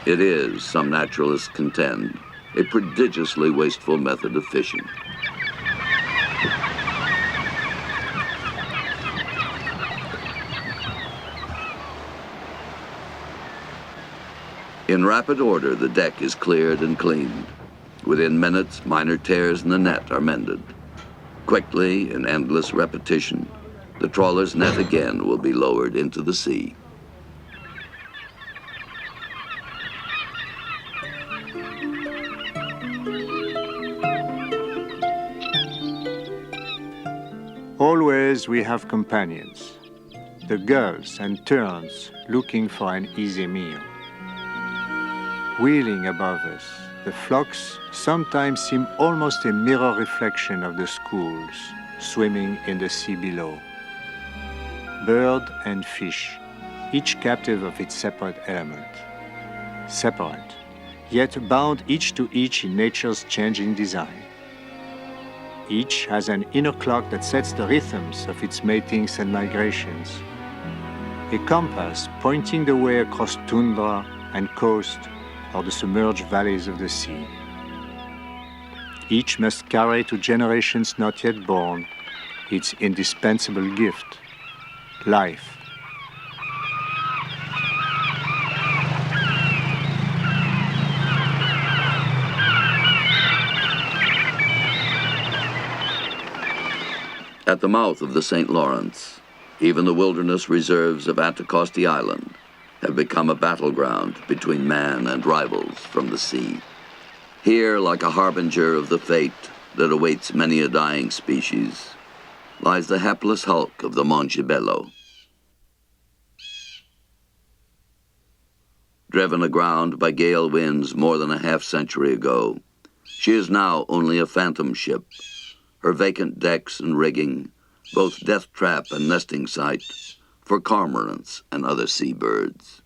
It is, some naturalists contend, a prodigiously wasteful method of fishing. In rapid order, the deck is cleared and cleaned. Within minutes, minor tears in the net are mended. Quickly, in endless repetition, the trawler's net again will be lowered into the sea. Always we have companions, the gulls and terns looking for an easy meal. Wheeling above us, the flocks sometimes seem almost a mirror reflection of the schools swimming in the sea below. Bird and fish, each captive of its separate element. Separate, yet bound each to each in nature's changing design. Each has an inner clock that sets the rhythms of its matings and migrations. A compass pointing the way across tundra and coast or the submerged valleys of the sea. Each must carry to generations not yet born its indispensable gift, life. At the mouth of the St. Lawrence, even the wilderness reserves of Anticosti Island have become a battleground between man and rivals from the sea. Here, like a harbinger of the fate that awaits many a dying species, lies the hapless hulk of the Montebello. Driven aground by gale winds more than a half-century ago, she is now only a phantom ship, her vacant decks and rigging both death trap and nesting site for cormorants and other seabirds.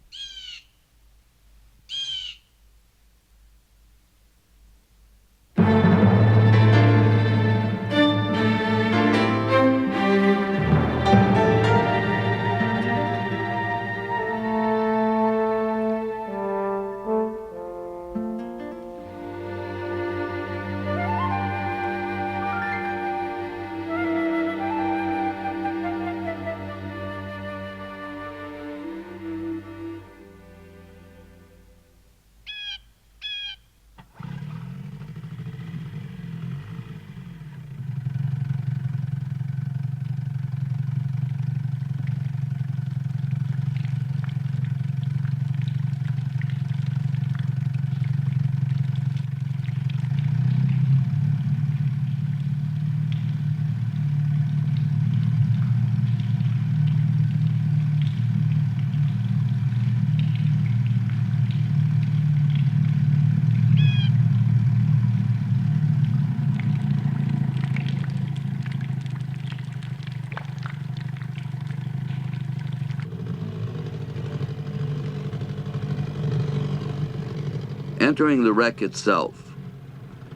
Entering the wreck itself,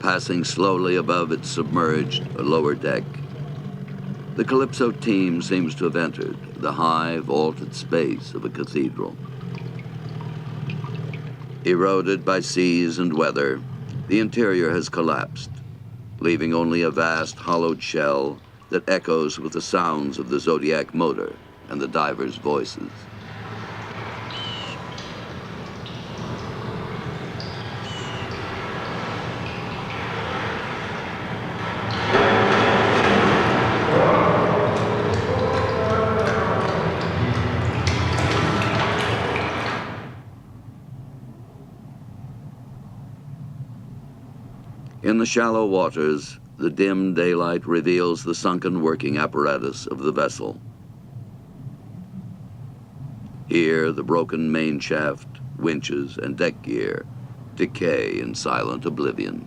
passing slowly above its submerged lower deck, the Calypso team seems to have entered the high, vaulted space of a cathedral. Eroded by seas and weather, the interior has collapsed, leaving only a vast hollowed shell that echoes with the sounds of the Zodiac motor and the divers' voices. In the shallow waters, the dim daylight reveals the sunken working apparatus of the vessel. Here, the broken main shaft, winches, and deck gear decay in silent oblivion.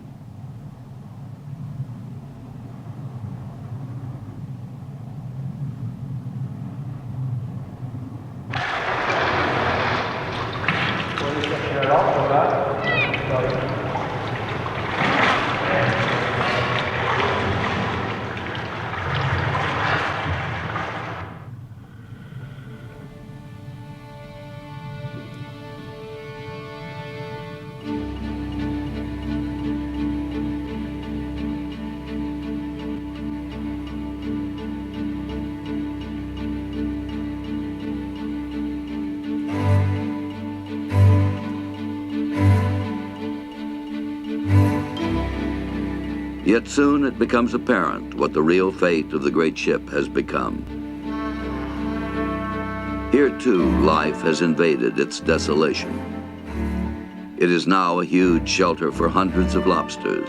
Yet soon it becomes apparent what the real fate of the great ship has become. Here too, life has invaded its desolation. It is now a huge shelter for hundreds of lobsters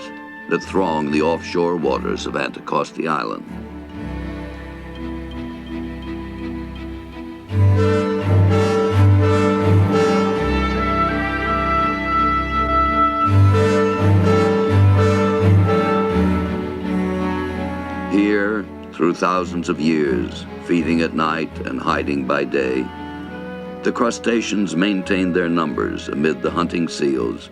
that throng the offshore waters of Anticosti Island. Here, through thousands of years, feeding at night and hiding by day, the crustaceans maintained their numbers amid the hunting seals,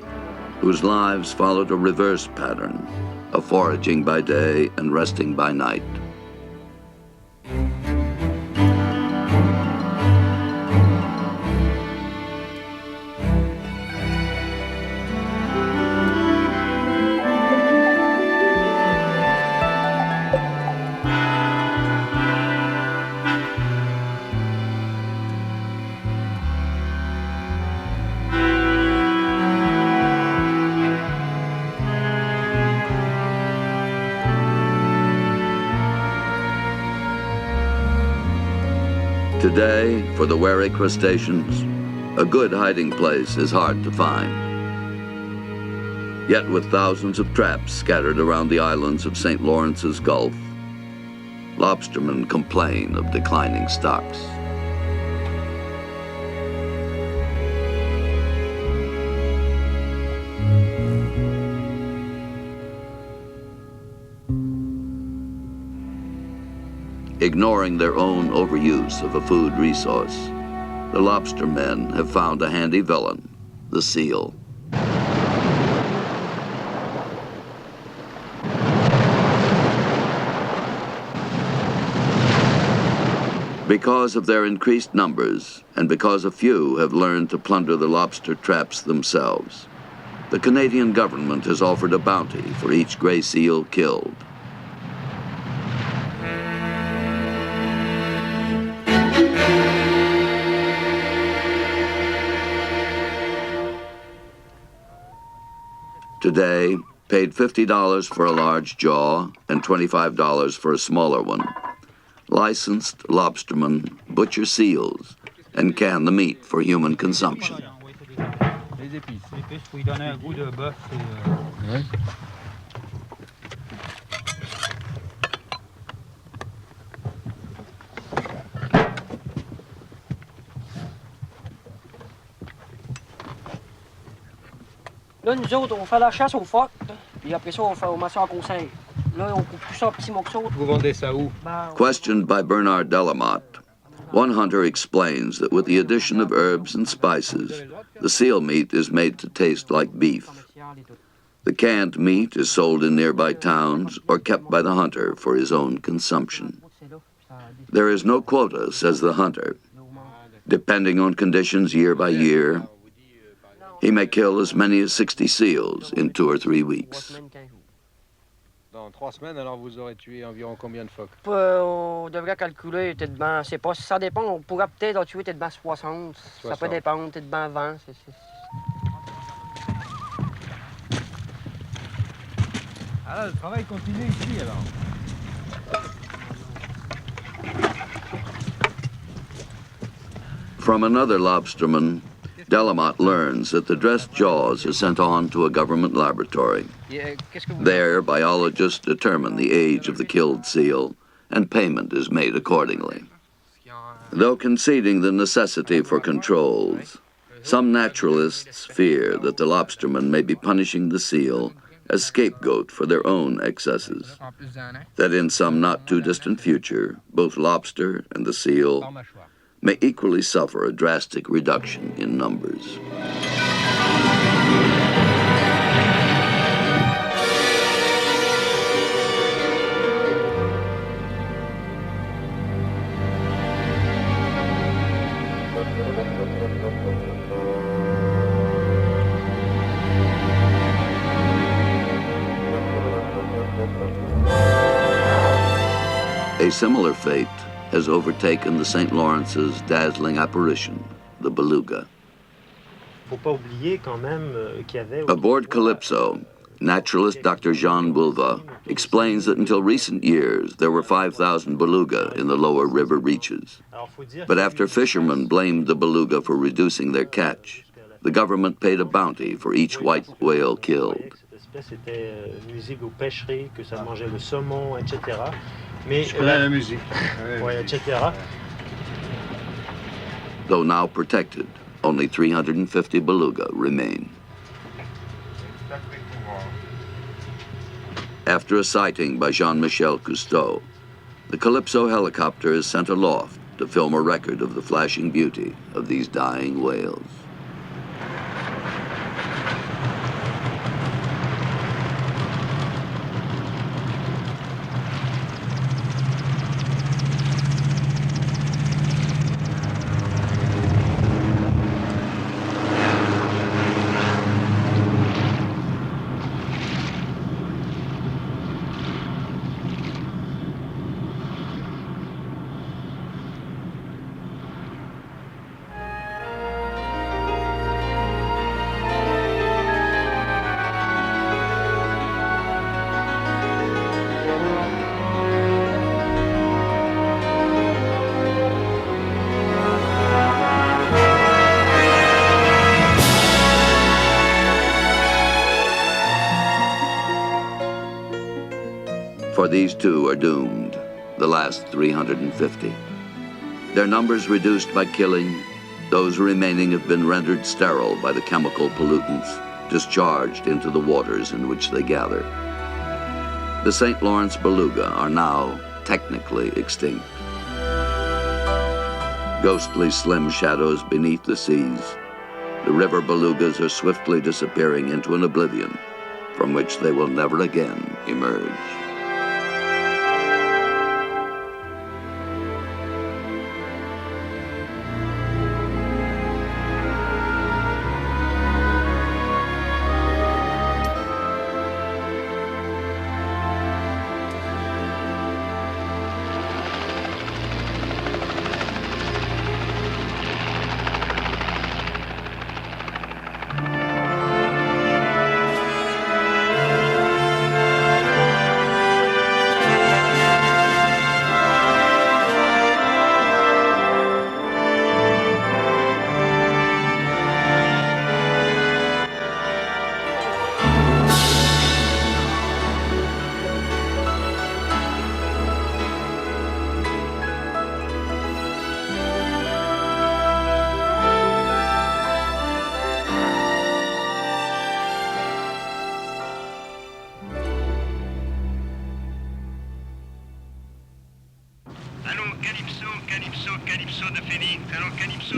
whose lives followed a reverse pattern of foraging by day and resting by night. Today, for the wary crustaceans, a good hiding place is hard to find. Yet with thousands of traps scattered around the islands of St. Lawrence's Gulf, lobstermen complain of declining stocks. Ignoring their own overuse of a food resource, the lobster men have found a handy villain, the seal. Because of their increased numbers, and because a few have learned to plunder the lobster traps themselves, the Canadian government has offered a bounty for each gray seal killed. Today, paid $50 for a large jaw and $25 for a smaller one, licensed lobstermen butcher seals and can the meat for human consumption. Là, nous autres, on fait la chasse aux phoques, puis après ça, on met ça en conseil. Là, on coupe tout ça en petits morceaux. Vous vendez ça où? Questioned by Bernard Delamotte, One hunter explains that with the addition of herbs and spices, the seal meat is made to taste like beef. The canned meat is sold in nearby towns or kept by the hunter for his own consumption. There is no quota, says the hunter. Depending on conditions year by year, he may kill as many as 60 seals in 2 or 3 weeks. Dans 3 semaines, alors vous aurez tué environ combien de phoques? On devrait calculer, t'es devant, c'est pas, ça dépend, on pourrait peut-être en tuer, t'es devant 60. Ça peut dépendre, t'es devant 20. Ah là, le travail continue ici alors. From another lobsterman, Delamont learns that the dressed jaws are sent on to a government laboratory. There, biologists determine the age of the killed seal, and payment is made accordingly. Though conceding the necessity for controls, some naturalists fear that the lobstermen may be punishing the seal as scapegoat for their own excesses, that in some not too distant future, both lobster and the seal may equally suffer a drastic reduction in numbers. A similar fate has overtaken the St. Lawrence's dazzling apparition, the beluga. Aboard Calypso, naturalist Dr. Jean Boulva explains that until recent years there were 5,000 beluga in the lower river reaches. But after fishermen blamed the beluga for reducing their catch, the government paid a bounty for each white whale killed. Though now protected, only 350 beluga remain. After a sighting by Jean-Michel Cousteau, the Calypso helicopter is sent aloft to film a record of the flashing beauty of these dying whales. For these two are doomed, the last 350. Their numbers reduced by killing, those remaining have been rendered sterile by the chemical pollutants discharged into the waters in which they gather. The St. Lawrence beluga are now technically extinct. Ghostly slim shadows beneath the seas, the river belugas are swiftly disappearing into an oblivion from which they will never again emerge.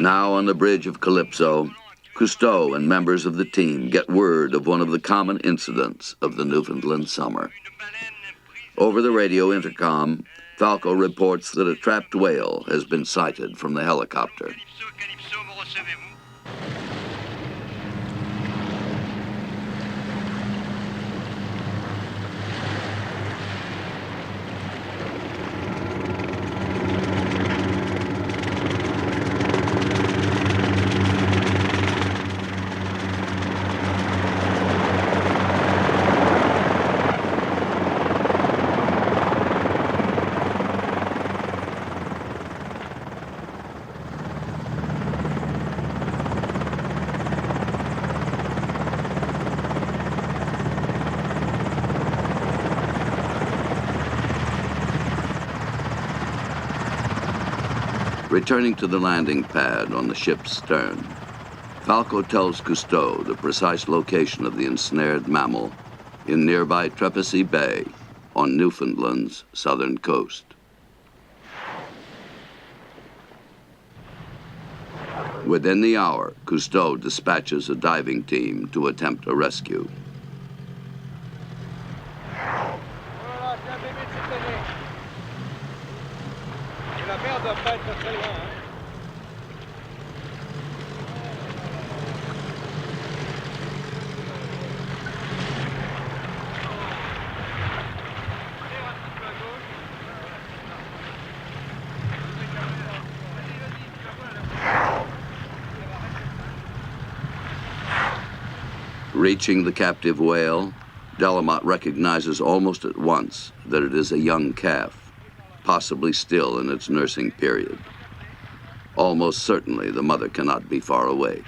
Now on the bridge of Calypso, Cousteau and members of the team get word of one of the common incidents of the Newfoundland summer. Over the radio intercom, Falco reports that a trapped whale has been sighted from the helicopter. Returning to the landing pad on the ship's stern, Falco tells Cousteau the precise location of the ensnared mammal in nearby Trepassey Bay on Newfoundland's southern coast. Within the hour, Cousteau dispatches a diving team to attempt a rescue. Reaching the captive whale, Delamotte recognizes almost at once that it is a young calf, possibly still in its nursing period. Almost certainly the mother cannot be far away.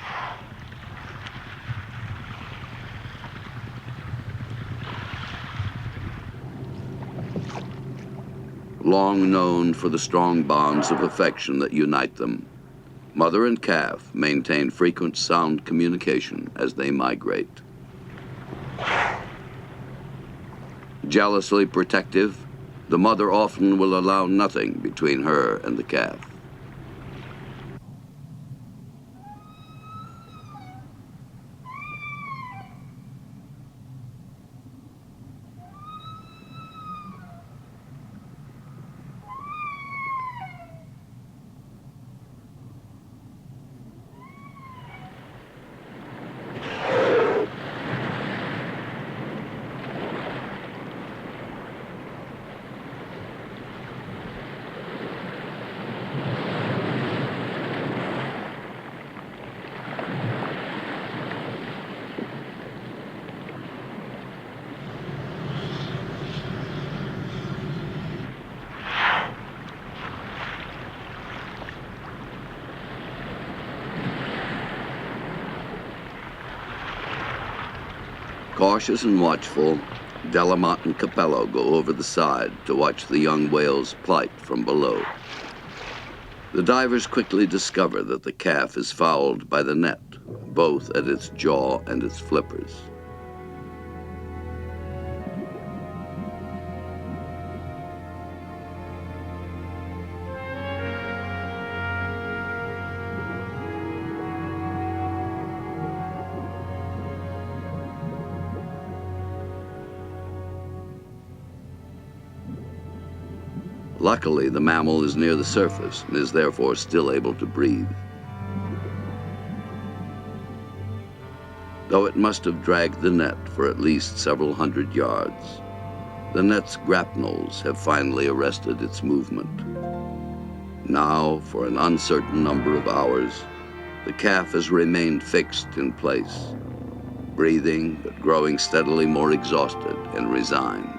Long known for the strong bonds of affection that unite them, mother and calf maintain frequent sound communication as they migrate. Jealously protective, the mother often will allow nothing between her and the calf. Cautious and watchful, Delamotte and Capello go over the side to watch the young whale's plight from below. The divers quickly discover that the calf is fouled by the net, both at its jaw and its flippers. Luckily, the mammal is near the surface and is therefore still able to breathe. Though it must have dragged the net for at least several hundred yards, the net's grapnels have finally arrested its movement. Now, for an uncertain number of hours, the calf has remained fixed in place, breathing but growing steadily more exhausted and resigned.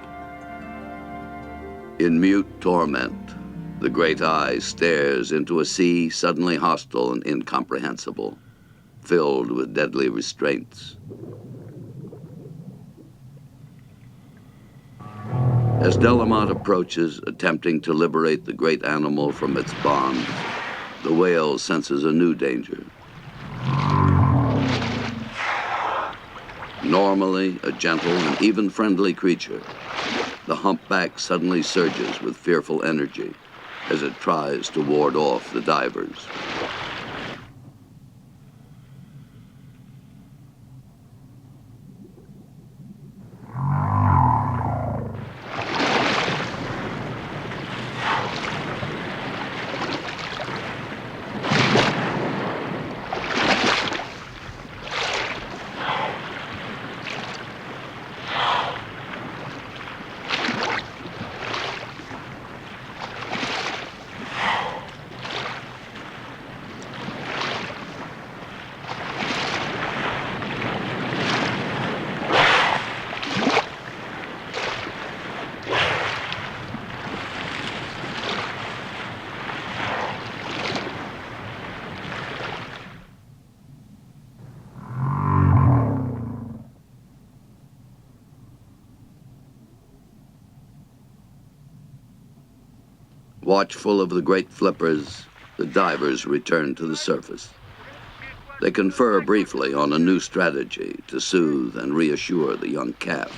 In mute torment, the great eye stares into a sea suddenly hostile and incomprehensible, filled with deadly restraints. As Delamotte approaches, attempting to liberate the great animal from its bonds, the whale senses a new danger. Normally a gentle and even friendly creature, the humpback suddenly surges with fearful energy as it tries to ward off the divers. Watchful of the great flippers, the divers return to the surface. They confer briefly on a new strategy to soothe and reassure the young calf.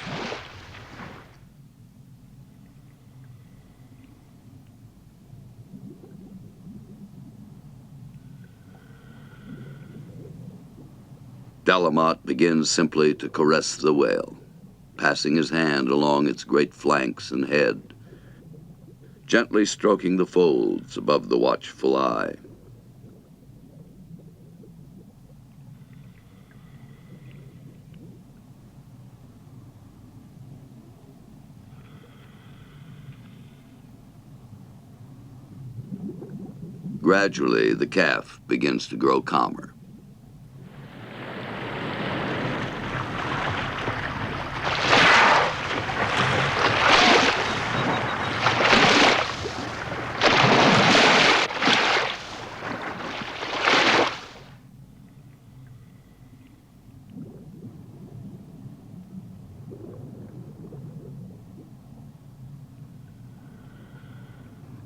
Delamotte begins simply to caress the whale, passing his hand along its great flanks and head, gently stroking the folds above the watchful eye. Gradually, the calf begins to grow calmer.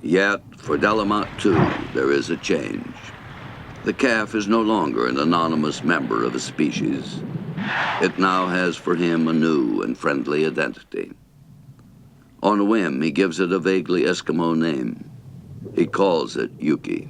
Yet, for Delamotte too, there is a change. The calf is no longer an anonymous member of a species. It now has for him a new and friendly identity. On a whim, he gives it a vaguely Eskimo name. He calls it Yuki.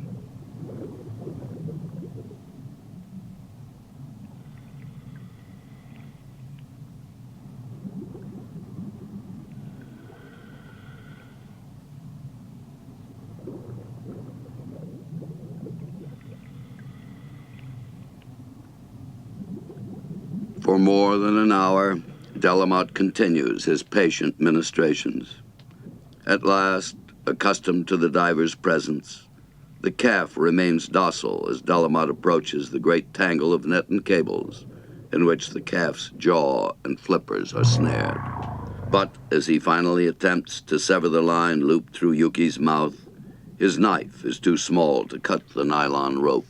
For more than an hour, Delamotte continues his patient ministrations. At last, accustomed to the diver's presence, the calf remains docile as Delamotte approaches the great tangle of net and cables in which the calf's jaw and flippers are snared. But as he finally attempts to sever the line looped through Yuki's mouth, his knife is too small to cut the nylon rope.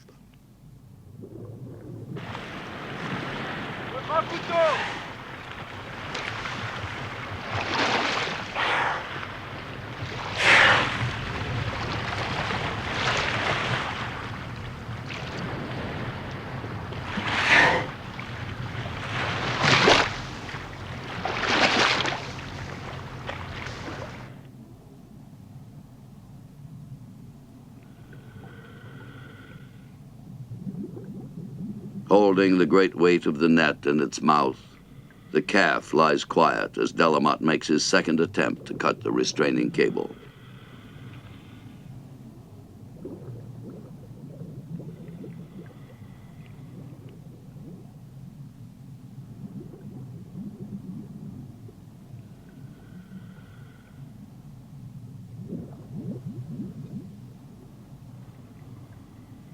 Holding the great weight of the net in its mouth, the calf lies quiet as Delamotte makes his second attempt to cut the restraining cable.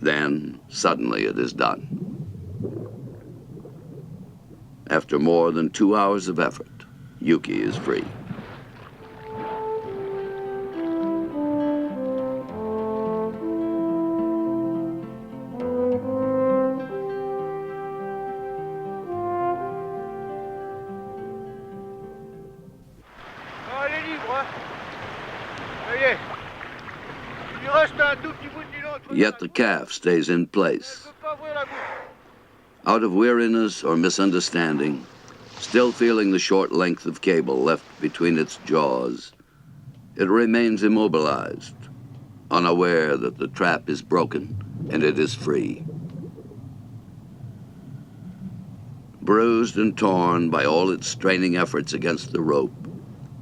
Then, suddenly, it is done. After more than 2 hours of effort, Yuki is free. Yet the calf stays in place. Out of weariness or misunderstanding, still feeling the short length of cable left between its jaws, it remains immobilized, unaware that the trap is broken and it is free. Bruised and torn by all its straining efforts against the rope,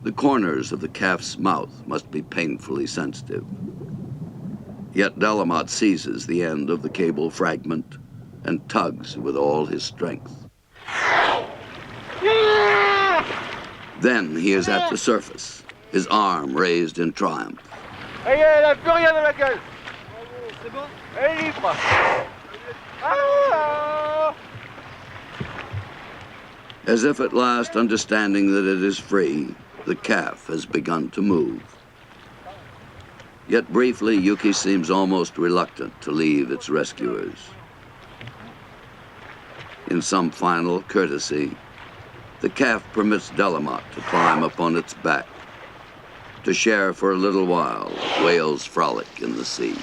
the corners of the calf's mouth must be painfully sensitive. Yet Delamotte seizes the end of the cable fragment and tugs with all his strength. Then he is at the surface, his arm raised in triumph. As if at last understanding that it is free, the calf has begun to move. Yet briefly, Yuki seems almost reluctant to leave its rescuers. In some final courtesy, the calf permits Delamotte to climb upon its back. to share for a little while whales frolic in the sea.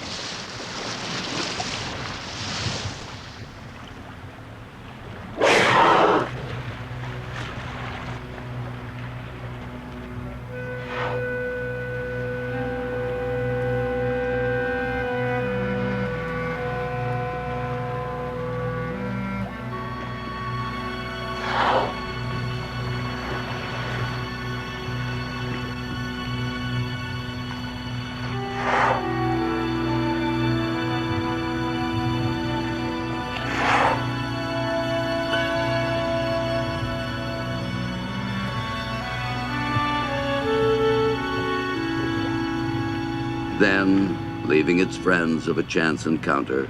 Then, leaving its friends of a chance encounter,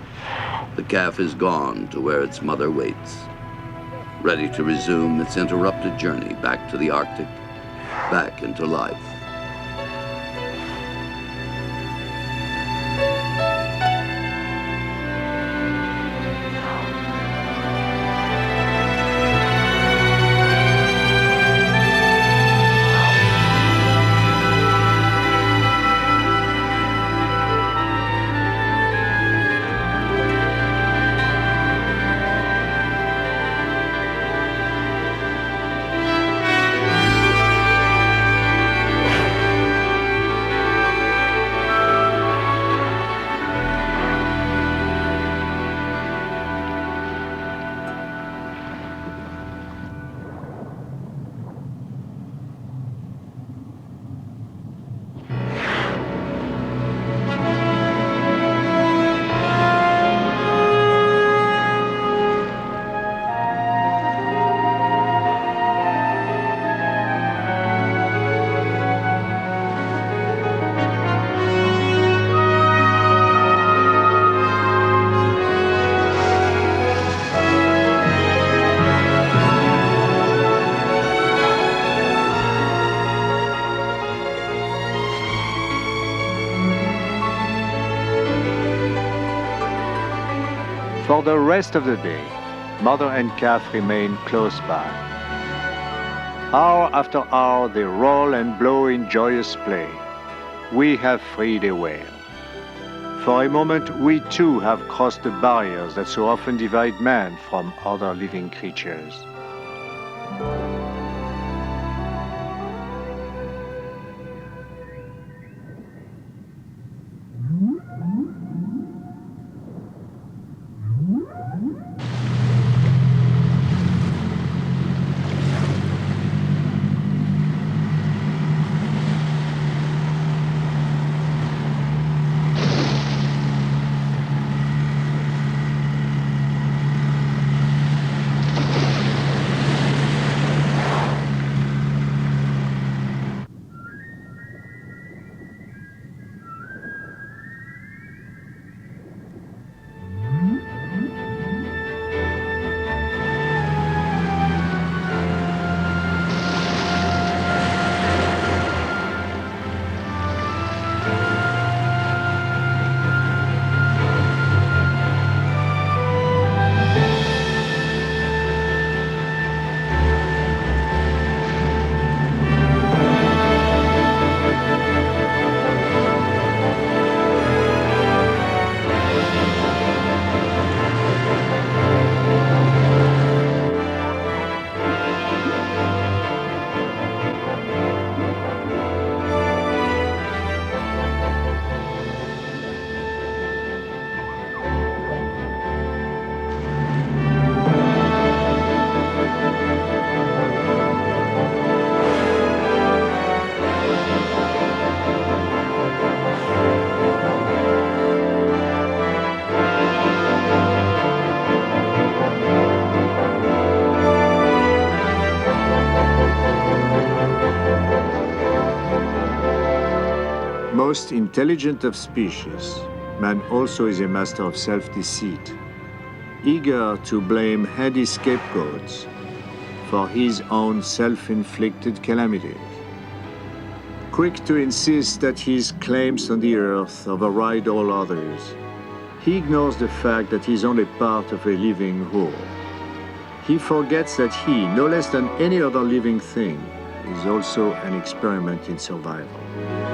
the calf is gone to where its mother waits, ready to resume its interrupted journey back to the Arctic, back into life. For the rest of the day, mother and calf remain close by. Hour after hour, they roll and blow in joyous play. We have freed a whale. For a moment, we too have crossed the barriers that so often divide man from other living creatures. Most intelligent of species, man also is a master of self-deceit, eager to blame handy scapegoats for his own self-inflicted calamities. Quick to insist that his claims on the earth override all others, he ignores the fact that he's only part of a living whole. He forgets that he, no less than any other living thing, is also an experiment in survival.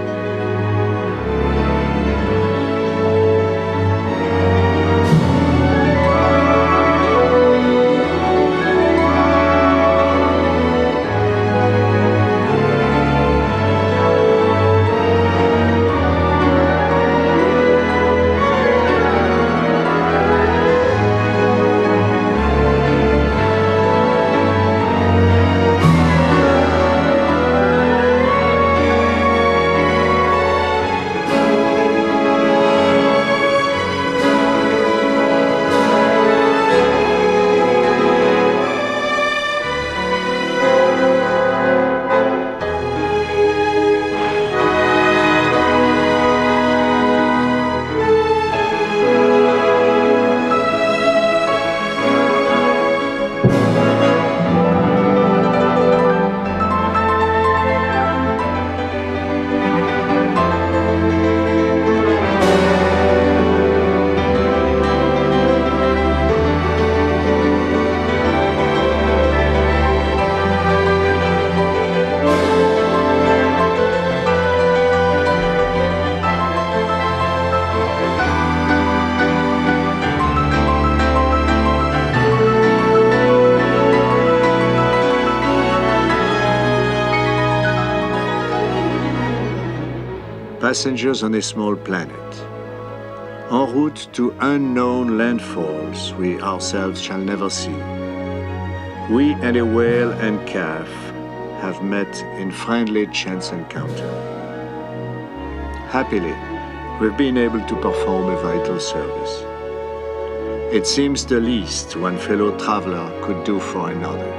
passengers on a small planet, en route to unknown landfalls we ourselves shall never see. We and a whale and calf have met in friendly chance encounter. Happily, we've been able to perform a vital service. It seems the least one fellow traveler could do for another.